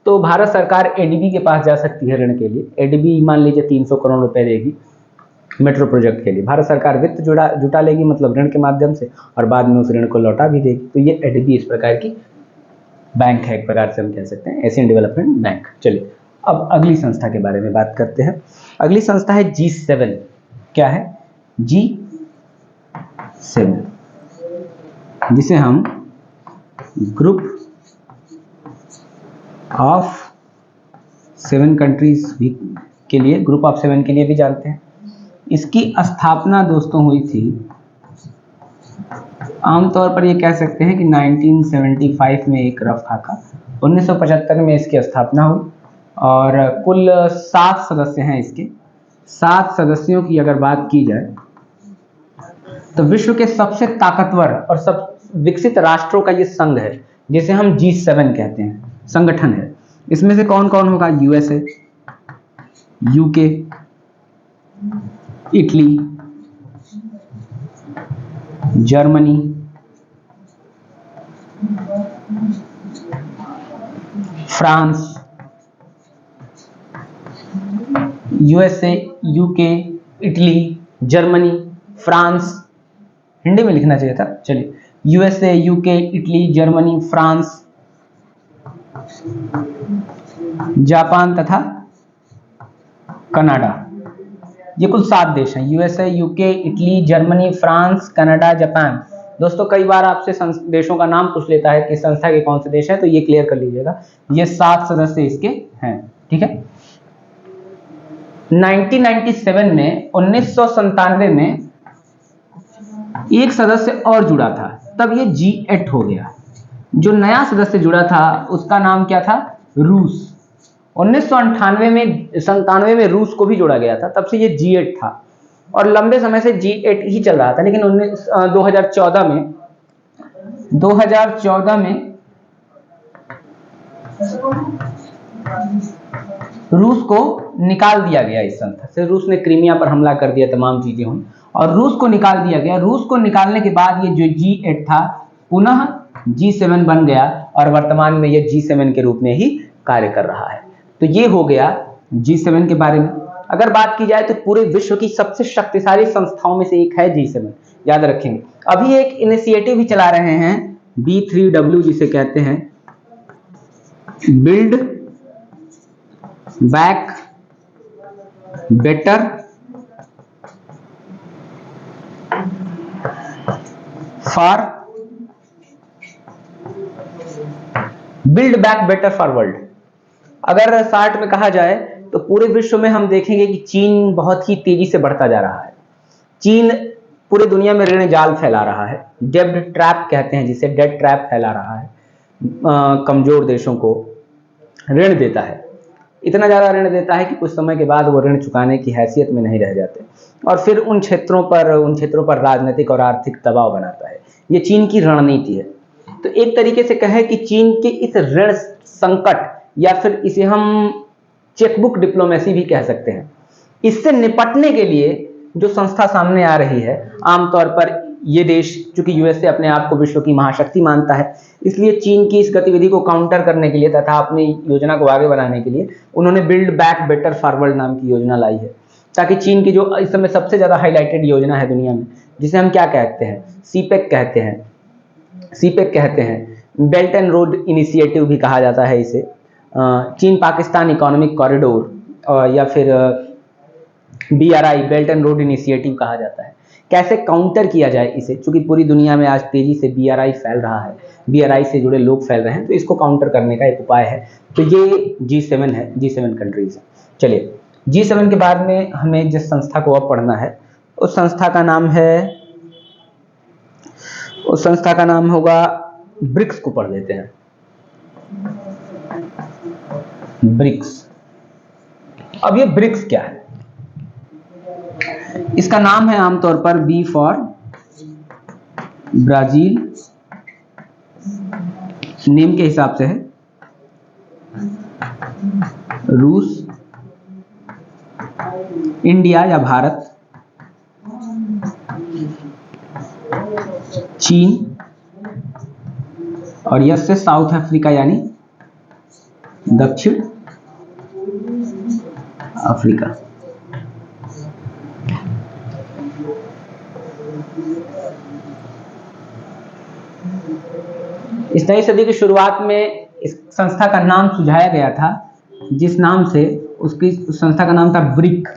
तो भारत सरकार एडीबी के पास जा सकती है ऋण के लिए। एडीबी मान लीजिए 300 करोड़ रुपए देगी मेट्रो प्रोजेक्ट के लिए, भारत सरकार वित्त जुटा लेगी, मतलब ऋण के माध्यम से, और बाद में उस ऋण को लौटा भी देगी। तो ये एडीबी इस प्रकार की बैंक है, एक प्रकार से हम कह सकते हैं, एशियन डेवलपमेंट बैंक। चलिए अब अगली संस्था के बारे में बात करते हैं। अगली संस्था है G7। क्या है? G7, जिसे हम ग्रुप ऑफ 7 कंट्रीज भी के लिए, ग्रुप ऑफ 7 के लिए भी जानते हैं। इसकी स्थापना दोस्तों हुई थी, आमतौर पर ये कह सकते हैं कि 1975 में एक रफ खाका, 1975 में इसकी स्थापना हुई, और कुल 7 सदस्य हैं इसके। 7 सदस्यों की अगर बात की जाए तो विश्व के सबसे ताकतवर और सब विकसित राष्ट्रों का ये संघ है, जिसे हम G7 कहते हैं, संगठन है। इसमें से कौन कौन होगा? USA, UK, Italy, Germany, France, USA, UK, Italy, Germany, France, Hindi में लिखना चाहिए था, चलिए, USA, UK, Italy, Germany, France, Japan तथा कनाडा। ये कुल 7 देश हैं, USA, UK, Italy, Germany, France, Canada, Japan. दोस्तों कई बार आपसे देशों का नाम पूछ लेता है कि संस्था के कौन से देश हैं, तो ये क्लियर कर लीजिएगा, ये 7 सदस्य इसके हैं। ठीक है। 1997 में 1997 में एक सदस्य और जुड़ा था, तब ये G8 हो गया। जो नया सदस्य जुड़ा था उसका नाम क्या था? रूस। 1997 में रूस को भी जोड़ा गया था, तब से ये G8 था, और लंबे समय से G8 ही चल रहा था। लेकिन 2014 में रूस को निकाल दिया गया इस संस्था से। रूस ने क्रीमिया पर हमला कर दिया, तमाम चीजें हुई और रूस को निकाल दिया गया। रूस को निकालने के बाद ये जो G8 था पुनः G7 बन गया, और वर्तमान में ये G7 के रूप में ही कार्य कर रहा है। तो ये हो गया G7 के बारे में। अगर बात की जाए तो पूरे विश्व की सबसे शक्तिशाली संस्थाओं में से एक है G7, याद रखेंगे। अभी एक इनिशिएटिव भी चला रहे हैं B3W, जिसे कहते हैं build back better for world. अगर शार्ट में कहा जाए तो पूरे विश्व में हम देखेंगे कि चीन बहुत ही तेजी से बढ़ता जा रहा है। चीन पूरे दुनिया में ऋण जाल फैला रहा है, डेब्ट ट्रैप कहते हैं जिसे, डेट ट्रैप फैला रहा है, कमजोर देशों को ऋण देता है। इतना ज़्यादा ऋण देता है कि कुछ समय के बाद वो ऋण चुकाने की हैसियत में नहीं रह जाते और फिर उन क्षेत्रों पर राजनीतिक और आर्थिक दबाव बनाता है। ये चीन की रणनीति है। तो एक तरीके से कहें कि चीन के इस ऋण संकट या फिर इसे हम चेकबुक डिप्लोमेसी भी कह सकते हैं, इससे निपटने के लिए जो संस्था सामने आ रही है, आमतौर पर ये देश, चूंकि यूएसए अपने आप को विश्व की महाशक्ति मानता है, इसलिए चीन की इस गतिविधि को काउंटर करने के लिए तथा अपनी योजना को आगे बढ़ाने के लिए उन्होंने बिल्ड बैक बेटर फॉरवर्ड नाम की योजना लाई है, ताकि चीन की जो इस समय सबसे ज़्यादा हाईलाइटेड योजना है दुनिया में, जिसे हम क्या कहते हैं, सीपेक कहते हैं, बेल्ट एंड रोड इनिशिएटिव भी कहा जाता है इसे, चीन पाकिस्तान इकोनॉमिक कॉरिडोर या फिर BRI belt and road initiative कहा जाता है। कैसे काउंटर किया जाए इसे, क्योंकि पूरी दुनिया में आज तेजी से BRI फैल रहा है, BRI से जुड़े लोग फैल रहे हैं, तो इसको काउंटर करने का एक उपाय है। तो ये G7 है, G7 कंट्रीज है। चलिए, G7 के बाद में हमें जिस संस्था को अब पढ़ना है उस संस्था का नाम होगा ब्रिक्स को पढ़ लेते हैं। ब्रिक्स। अब ये ब्रिक्स क्या है? इसका नाम है आमतौर पर B फॉर ब्राजील, नेम के हिसाब से है, रूस, इंडिया या भारत, चीन और यस से साउथ अफ्रीका यानी दक्षिण अफ्रीका। इस नई सदी की शुरुआत में इस संस्था का नाम सुझाया गया था, जिस नाम से उस संस्था का नाम था ब्रिक।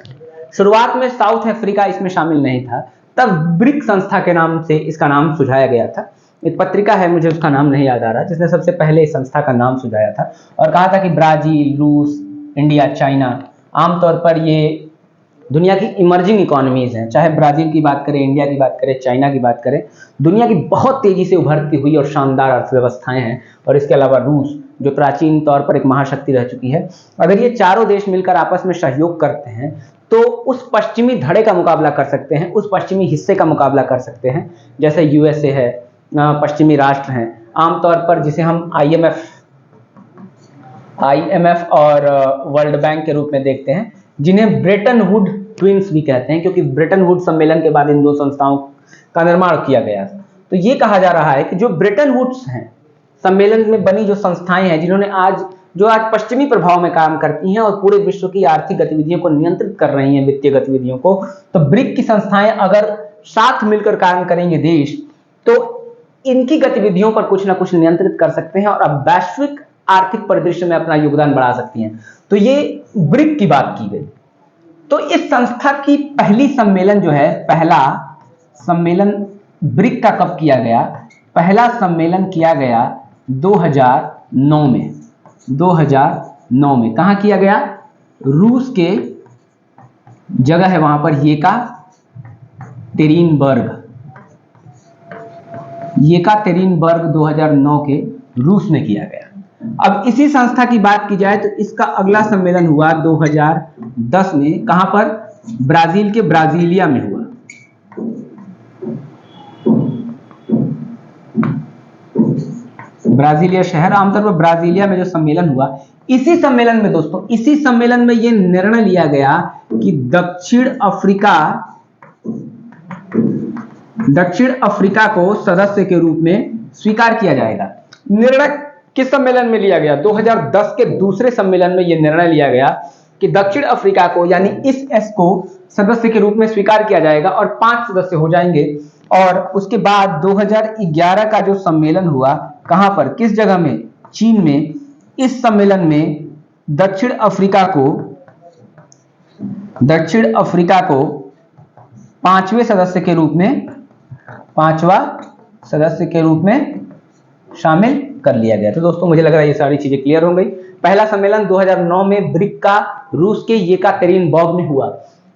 शुरुआत में साउथ अफ्रीका इसमें शामिल नहीं था, तब ब्रिक संस्था के नाम से इसका नाम सुझाया गया था। एक पत्रिका है, मुझे उसका नाम नहीं याद आ रहा, जिसने सबसे पहले इस संस्था का नाम सुझाया था और कहा था कि ब्राजील, रूस, इंडिया, चाइना, आमतौर पर ये दुनिया की इमर्जिंग इकोनॉमीज हैं। चाहे ब्राजील की बात करें, इंडिया की बात करें, चाइना की बात करें, दुनिया की बहुत तेजी से उभरती हुई और शानदार अर्थव्यवस्थाएं हैं। और इसके अलावा रूस, जो प्राचीन तौर पर एक महाशक्ति रह चुकी है, अगर ये चारों देश मिलकर आपस में सहयोग करते हैं तो उस पश्चिमी धड़े का मुकाबला कर सकते हैं, उस पश्चिमी हिस्से का मुकाबला कर सकते हैं, जैसे यूएसए है, पश्चिमी राष्ट्र हैं, आमतौर पर जिसे हम IMF और वर्ल्ड बैंक के रूप में देखते हैं, जिन्हें ब्रेटन वुड ट्विंस भी कहते हैं, क्योंकि ब्रेटन वुड सम्मेलन के बाद इन दो संस्थाओं का निर्माण किया गया था। तो ये कहा जा रहा है कि जो ब्रेटन वुड्स हैं, सम्मेलन में बनी जो संस्थाएं हैं, जिन्होंने आज पश्चिमी प्रभाव में काम करती हैं और पूरे विश्व की आर्थिक गतिविधियों को नियंत्रित कर रही हैं, वित्तीय गतिविधियों को, तो ब्रिक की संस्थाएं अगर साथ मिलकर काम करेंगे देश, तो इनकी गतिविधियों पर कुछ ना कुछ नियंत्रित कर सकते हैं और अब वैश्विक आर्थिक परिदृश्य में अपना योगदान बढ़ा सकती हैं। तो ये ब्रिक की बात की गई। तो इस संस्था की पहली सम्मेलन जो है, पहला सम्मेलन ब्रिक का कब किया गया? पहला सम्मेलन किया गया 2009 में। 2009 में कहाँ किया गया? रूस के जगह है वहां पर येकातेरिनबर्ग 2009 के रूस में किया गया। अब इसी संस्था की बात की जाए तो इसका अगला सम्मेलन हुआ 2010 में। कहां पर? ब्राजील के ब्राजीलिया में हुआ। ब्राजीलिया शहर, आमतौर पर ब्राजीलिया में जो सम्मेलन हुआ, इसी सम्मेलन में दोस्तों, इसी सम्मेलन में यह निर्णय लिया गया कि दक्षिण अफ्रीका को सदस्य के रूप में स्वीकार किया जाएगा। निर्णय किस सम्मेलन में लिया गया? 2010 के दूसरे सम्मेलन में यह निर्णय लिया गया कि दक्षिण अफ्रीका को, यानी इस एस को सदस्य के रूप में स्वीकार किया जाएगा और 5 सदस्य हो जाएंगे। और उसके बाद 2011 का जो सम्मेलन हुआ, कहां पर, किस जगह में? चीन में। इस सम्मेलन में दक्षिण अफ्रीका को 5वें सदस्य के रूप में शामिल कर लिया गया। तो दोस्तों, मुझे लग रहा है ये सारी चीजें क्लियर हो गई। पहला सम्मेलन 2009 में ब्रिक का रूस के येकातेरिनबर्ग में हुआ।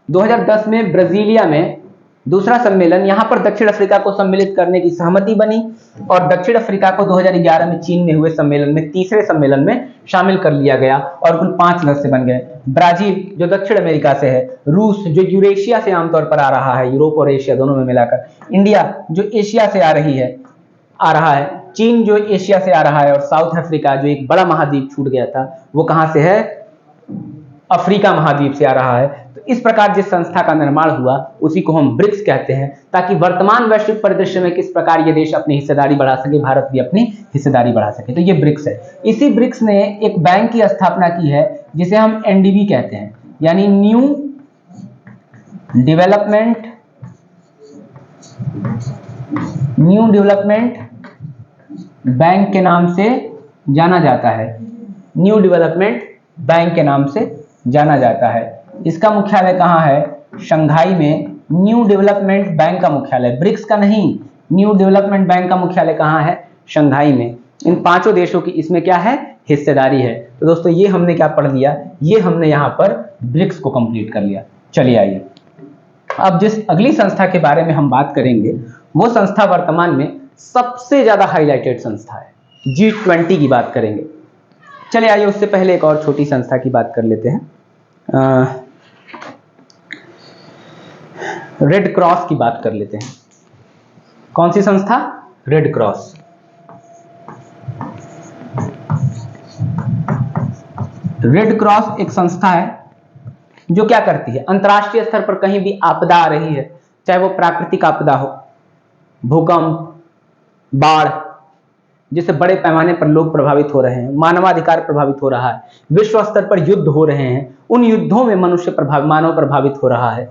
2010 में ब्राजीलिया में दूसरा सम्मेलन, यहां पर दक्षिण अफ्रीका को सम्मिलित करने की सहमति बनी और दक्षिण अफ्रीका को 2011 में चीन में हुए सम्मेलन में, तीसरे सम्मेलन में शामिल कर लिया गया और कुल 5 सदस्य बन गए। ब्राजील जो दक्षिण अमेरिका से है, रूस जो यूरेशिया से आमतौर पर आ रहा है, यूरोप और एशिया दोनों में मिलाकर, इंडिया जो एशिया से आ रहा है, चीन जो एशिया से आ रहा है, और साउथ अफ्रीका जो एक बड़ा महाद्वीप छूट गया था वो कहां से है, अफ्रीका महाद्वीप से आ रहा है। तो इस प्रकार जिस संस्था का निर्माण हुआ उसी को हम ब्रिक्स कहते हैं, ताकि वर्तमान वैश्विक परिदृश्य में किस प्रकार ये देश अपनी हिस्सेदारी बढ़ा सके, भारत भी अपनी हिस्सेदारी बढ़ा सके। तो ये ब्रिक्स है। इसी ब्रिक्स ने एक बैंक की स्थापना की है जिसे हम एनडीबी कहते हैं, यानी न्यू डेवलपमेंट बैंक के नाम से जाना जाता है। न्यू डेवलपमेंट बैंक के नाम से जाना जाता है। इसका मुख्यालय कहाँ है, शंघाई में। न्यू डेवलपमेंट बैंक का मुख्यालय, ब्रिक्स का नहीं, न्यू डेवलपमेंट बैंक का मुख्यालय कहाँ है, शंघाई में। इन 5 देशों की इसमें क्या है, हिस्सेदारी है। तो दोस्तों ये हमने क्या पढ़ लिया, ये हमने यहाँ पर ब्रिक्स को कंप्लीट कर लिया। चलिए आइए अब जिस अगली संस्था के बारे में हम बात करेंगे वो संस्था वर्तमान में सबसे ज्यादा हाईलाइटेड संस्था है, G20 की बात करेंगे। चलिए आइए उससे पहले एक और छोटी संस्था की बात कर लेते हैं, रेड क्रॉस की बात कर लेते हैं। कौन सी संस्था, रेड क्रॉस। रेड क्रॉस एक संस्था है जो क्या करती है, अंतर्राष्ट्रीय स्तर पर कहीं भी आपदा आ रही है, चाहे वो प्राकृतिक आपदा हो, भूकंप, बाढ़, जिससे बड़े पैमाने पर लोग प्रभावित हो रहे हैं, मानवाधिकार प्रभावित हो रहा है, विश्व स्तर पर युद्ध हो रहे हैं, उन युद्धों में मानव प्रभावित हो रहा है।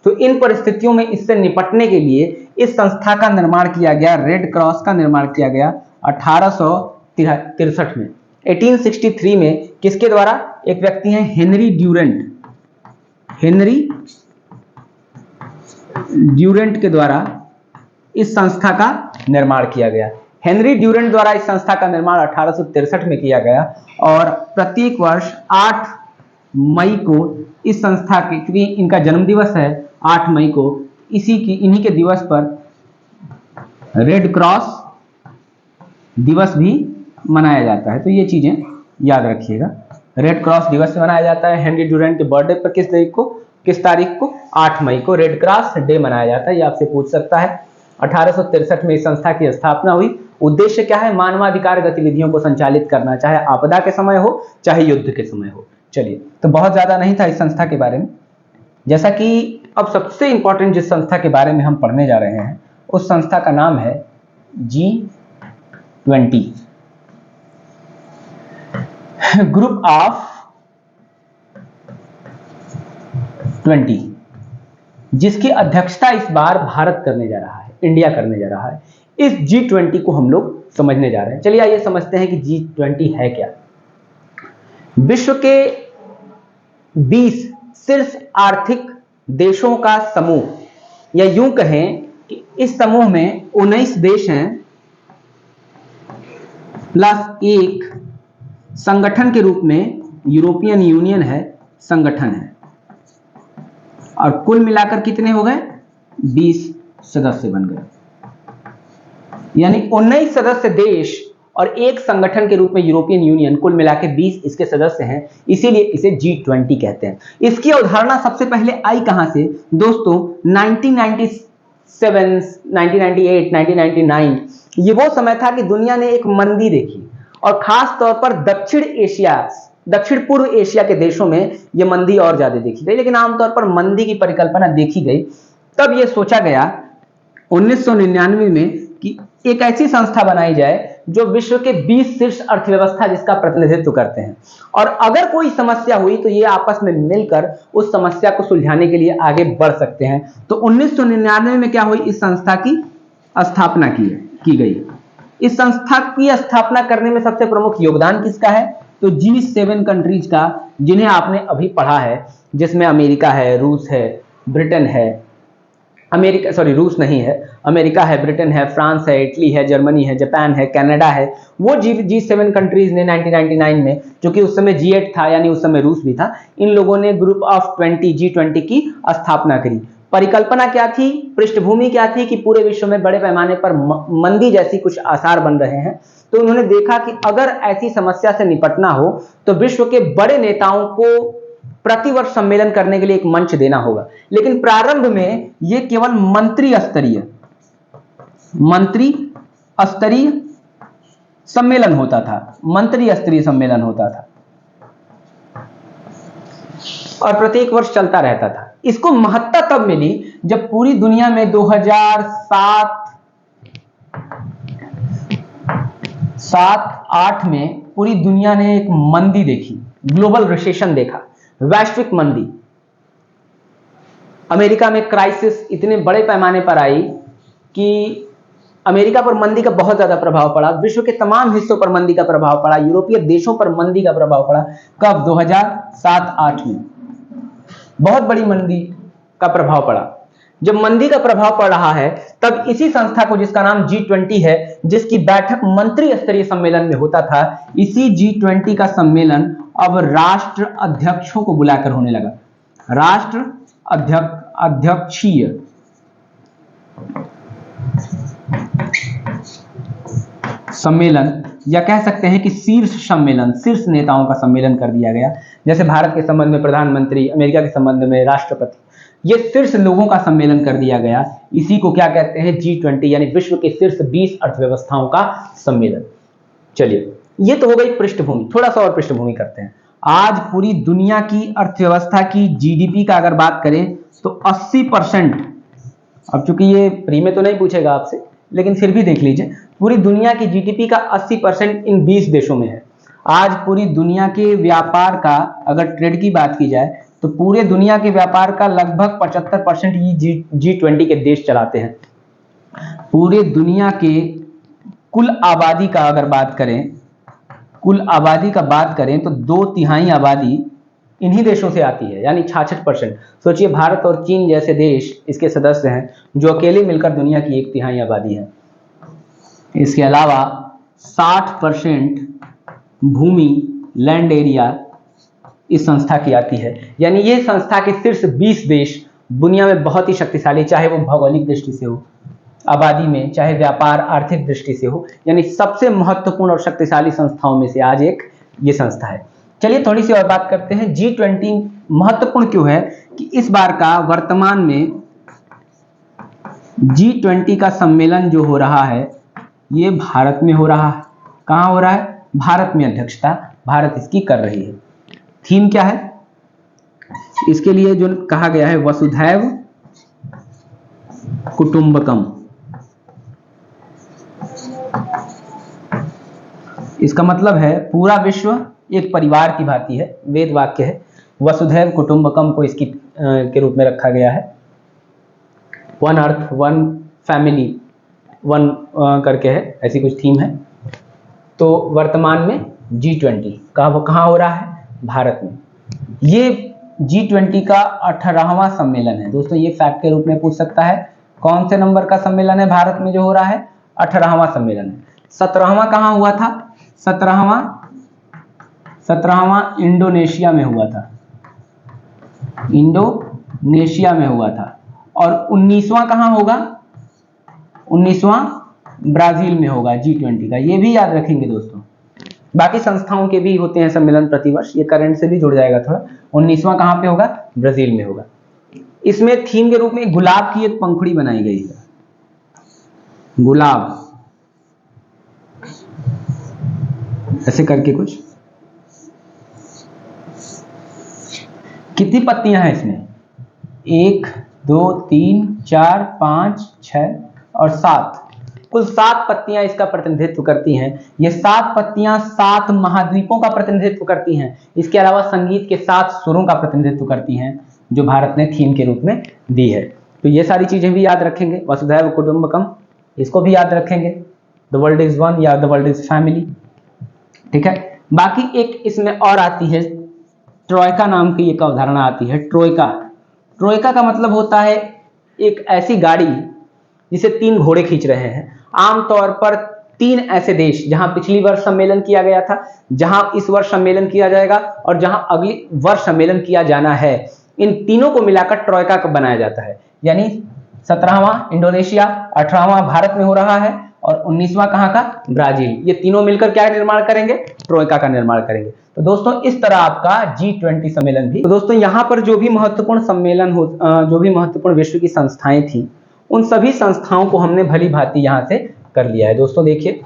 तो इन परिस्थितियों में इससे निपटने के लिए इस संस्था का निर्माण किया गया, रेड क्रॉस का निर्माण किया गया 1863 में। 1863 में किसके द्वारा, एक व्यक्ति हैं हेनरी ड्यूरेंट के द्वारा इस संस्था का निर्माण किया गया। हेनरी ड्यूरेंट द्वारा इस संस्था का निर्माण 1863 में किया गया और प्रत्येक वर्ष 8 मई को इस संस्था के, क्योंकि इनका जन्म दिवस है 8 मई को, इन्हीं के दिवस पर रेड क्रॉस दिवस भी मनाया जाता है। तो ये चीजें याद रखिएगा, रेड क्रॉस दिवस मनाया जाता है। हेनरी ड्यूरेंट के बर्थडे पर किस तारीख को 8 मई को रेड क्रॉस डे मनाया जाता है, ये आपसे पूछ सकता है। 1863 में इस संस्था की स्थापना हुई। उद्देश्य क्या है, मानवाधिकार गतिविधियों को संचालित करना, चाहे आपदा के समय हो चाहे युद्ध के समय हो। चलिए, तो बहुत ज्यादा नहीं था इस संस्था के बारे में। जैसा कि अब सबसे इंपॉर्टेंट जिस संस्था के बारे में हम पढ़ने जा रहे हैं उस संस्था का नाम है G20, ग्रुप ऑफ 20, जिसकी अध्यक्षता इस बार भारत करने जा रहा है, इंडिया करने जा रहा है। इस G20 को हम लोग समझने जा रहे हैं। चलिए आइए समझते हैं कि G20 है क्या। विश्व के 20 शीर्ष आर्थिक देशों का समूह, या यूं कहें कि इस समूह में 19 देश हैं प्लस एक संगठन के रूप में यूरोपियन यूनियन है, संगठन है, और कुल मिलाकर कितने हो गए, 20 सदस्य बन गए। यानी 19 सदस्य देश और एक संगठन के रूप में यूरोपियन यूनियन, कुल मिलाकर 20 इसके सदस्य हैं, इसीलिए इसे G20 कहते हैं। इसकी अवधारणा सबसे पहले आई कहां से दोस्तों, 1997, 1998, 1999, ये वो समय था कि दुनिया ने एक मंदी देखी और खास तौर पर दक्षिण पूर्व एशिया के देशों में यह मंदी और ज्यादा देखी गई। लेकिन आमतौर पर मंदी की परिकल्पना देखी गई, तब यह सोचा गया 1999 में कि एक ऐसी संस्था बनाई जाए जो विश्व के 20 शीर्ष अर्थव्यवस्था जिसका प्रतिनिधित्व करते हैं, और अगर कोई समस्या हुई तो ये आपस में मिलकर उस समस्या को सुलझाने के लिए आगे बढ़ सकते हैं। तो 1999 में क्या हुई, इस संस्था की स्थापना की गई। इस संस्था की स्थापना करने में सबसे प्रमुख योगदान किसका है, तो G7 कंट्रीज का, जिन्हें आपने अभी पढ़ा है, जिसमें अमेरिका है, रूस है, ब्रिटेन है, रूस नहीं है, अमेरिका है, ब्रिटेन है, फ्रांस है, इटली है, जर्मनी है, जापान है, कनाडा है। वो G7 कंट्रीज ने 1999 में, क्योंकि उस समय G8 था, यानी उस समय रूस भी था, इन लोगों ने ग्रुप ऑफ 20 G20 की स्थापना करी। परिकल्पना क्या थी, पृष्ठभूमि क्या थी कि पूरे विश्व में बड़े पैमाने पर मंदी जैसी कुछ आसार बन रहे हैं। तो उन्होंने देखा कि अगर ऐसी समस्या से निपटना हो तो विश्व के बड़े नेताओं को प्रतिवर्ष सम्मेलन करने के लिए एक मंच देना होगा। लेकिन प्रारंभ में यह केवल मंत्री स्तरीय सम्मेलन होता था, मंत्री स्तरीय सम्मेलन होता था और प्रत्येक वर्ष चलता रहता था। इसको महत्ता तब मिली जब पूरी दुनिया में 2007-8 में पूरी दुनिया ने एक मंदी देखी, ग्लोबल रिसेशन देखा, वैश्विक मंदी। अमेरिका में क्राइसिस इतने बड़े पैमाने पर आई कि अमेरिका पर मंदी का बहुत ज्यादा प्रभाव पड़ा, विश्व के तमाम हिस्सों पर मंदी का प्रभाव पड़ा, यूरोपीय देशों पर मंदी का प्रभाव पड़ा। कब? 2007-8 में बहुत बड़ी मंदी का प्रभाव पड़ा। जब मंदी का प्रभाव पड़ रहा है तब इसी संस्था को, जिसका नाम G20 है, जिसकी बैठक मंत्री स्तरीय सम्मेलन में होता था, इसी G20 का सम्मेलन अब राष्ट्र अध्यक्षों को बुलाकर होने लगा। राष्ट्र अध्यक्षीय सम्मेलन, या कह सकते हैं कि शीर्ष सम्मेलन, शीर्ष नेताओं का सम्मेलन कर दिया गया। जैसे भारत के संबंध में प्रधानमंत्री, अमेरिका के संबंध में राष्ट्रपति, ये शीर्ष लोगों का सम्मेलन कर दिया गया। इसी को क्या कहते हैं? G20, यानी विश्व के शीर्ष 20 अर्थव्यवस्थाओं का सम्मेलन। चलिए, ये तो हो गई पृष्ठभूमि। थोड़ा सा और पृष्ठभूमि करते हैं। आज पूरी दुनिया की अर्थव्यवस्था की जीडीपी का अगर बात करें तो 80%, अब चूंकि ये प्री में तो नहीं पूछेगा आपसे, लेकिन फिर भी देख लीजिए, पूरी दुनिया की जीडीपी का 80% इन 20 देशों में है। आज पूरी दुनिया के व्यापार का, अगर ट्रेड की बात की जाए तो पूरे दुनिया के व्यापार का लगभग 75% ये G20 के देश चलाते हैं। पूरे दुनिया के कुल आबादी का अगर बात करें, कुल आबादी का बात करें तो 2/3 आबादी इन्हीं देशों से आती है, यानी 66%। सोचिए, भारत और चीन जैसे देश इसके सदस्य हैं, जो अकेले मिलकर दुनिया की 1/3 आबादी है। इसके अलावा 60% भूमि, लैंड एरिया इस संस्था की आती है। यानी ये संस्था के शीर्ष 20 देश दुनिया में बहुत ही शक्तिशाली, चाहे वो भौगोलिक दृष्टि से हो, आबादी में, चाहे व्यापार आर्थिक दृष्टि से हो, यानी सबसे महत्वपूर्ण और शक्तिशाली संस्थाओं में से आज एक ये संस्था है। चलिए थोड़ी सी और बात करते हैं। G20 महत्वपूर्ण क्यों है कि इस बार का वर्तमान में G20 का सम्मेलन जो हो रहा है ये भारत में हो रहा है। कहाँ हो रहा है? भारत में अध्यक्षता भारत इसकी कर रही है। थीम क्या है इसके लिए? जो कहा गया है वसुधैव कुटुंबकम। इसका मतलब है पूरा विश्व एक परिवार की भांति है, वेद वाक्य है। वसुधैव कुटुंबकम को इसकी के रूप में रखा गया है। One earth, one family, one करके है, ऐसी कुछ थीम है। तो वर्तमान में G20 कहाँ हो रहा है? भारत में। ये G20 का 18वां सम्मेलन है दोस्तों। ये फैक्ट के रूप में पूछ सकता है। कौन से नंबर का सम्मेलन है भारत में जो हो रहा है? 18वां सम्मेलन है। 17वां कहाँ हुआ था? 17वां इंडोनेशिया में हुआ था। इंडोनेशिया में हुआ था। और 19वां कहाँ होगा? 19वां ब्राजील में होगा G20 का। ये भी याद रखेंगे दोस्तों। बाकी संस्थाओं के भी होते हैं सम्मेलन प्रतिवर्ष, ये करंट से भी जुड़ जाएगा थोड़ा। 19वां कहाँ पे होगा? ब्राजील में होगा। इसमें थीम के रूप में गुलाब की एक पंखुड़ी बनाई गई है। गुलाब ऐसे करके कुछ। कितनी पत्तियां हैं इसमें? 1 2 3 4 5 6 और 7, कुल 7 पत्तियां इसका प्रतिनिधित्व करती हैं। ये 7 पत्तियां 7 महाद्वीपों का प्रतिनिधित्व करती हैं। इसके अलावा संगीत के 7 सुरों का प्रतिनिधित्व करती हैं, जो भारत ने थीम के रूप में दी है। तो ये सारी चीजें भी याद रखेंगे। वसुधैव कुटुंबकम, इसको भी याद रखेंगे। द वर्ल्ड इज वन या द वर्ल्ड इज फैमिली, ठीक है। बाकी एक इसमें और आती है, ट्रोइका नाम की एक अवधारणा आती है। ट्रोइका का मतलब होता है एक ऐसी गाड़ी जिसे 3 घोड़े खींच रहे हैं। आमतौर पर 3 ऐसे देश, जहां पिछली वर्ष सम्मेलन किया गया था, जहां इस वर्ष सम्मेलन किया जाएगा और जहां अगली वर्ष सम्मेलन किया जाना है, इन तीनों को मिलाकर ट्रोइका को बनाया जाता है। यानी 17वां इंडोनेशिया, 18वां भारत में हो रहा है और 19वां कहाँ का, ब्राजील। ये तीनों मिलकर क्या निर्माण करेंगे, ट्रोइका का निर्माण करेंगे। तो दोस्तों इस तरह आपका G20 सम्मेलन भी। तो दोस्तों यहाँ पर जो भी महत्वपूर्ण सम्मेलन हो, जो भी महत्वपूर्ण विश्व की संस्थाएं थी, उन सभी संस्थाओं को हमने भली भांति यहाँ से कर लिया है। दोस्तों देखिए,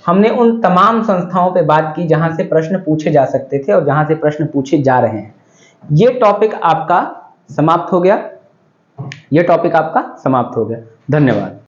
हमने उन तमाम संस्थाओं पे बात की जहां से प्रश्न पूछे जा सकते थे और जहां से प्रश्न पूछे जा रहे हैं। ये टॉपिक आपका समाप्त हो गया, ये टॉपिक आपका समाप्त हो गया। धन्यवाद।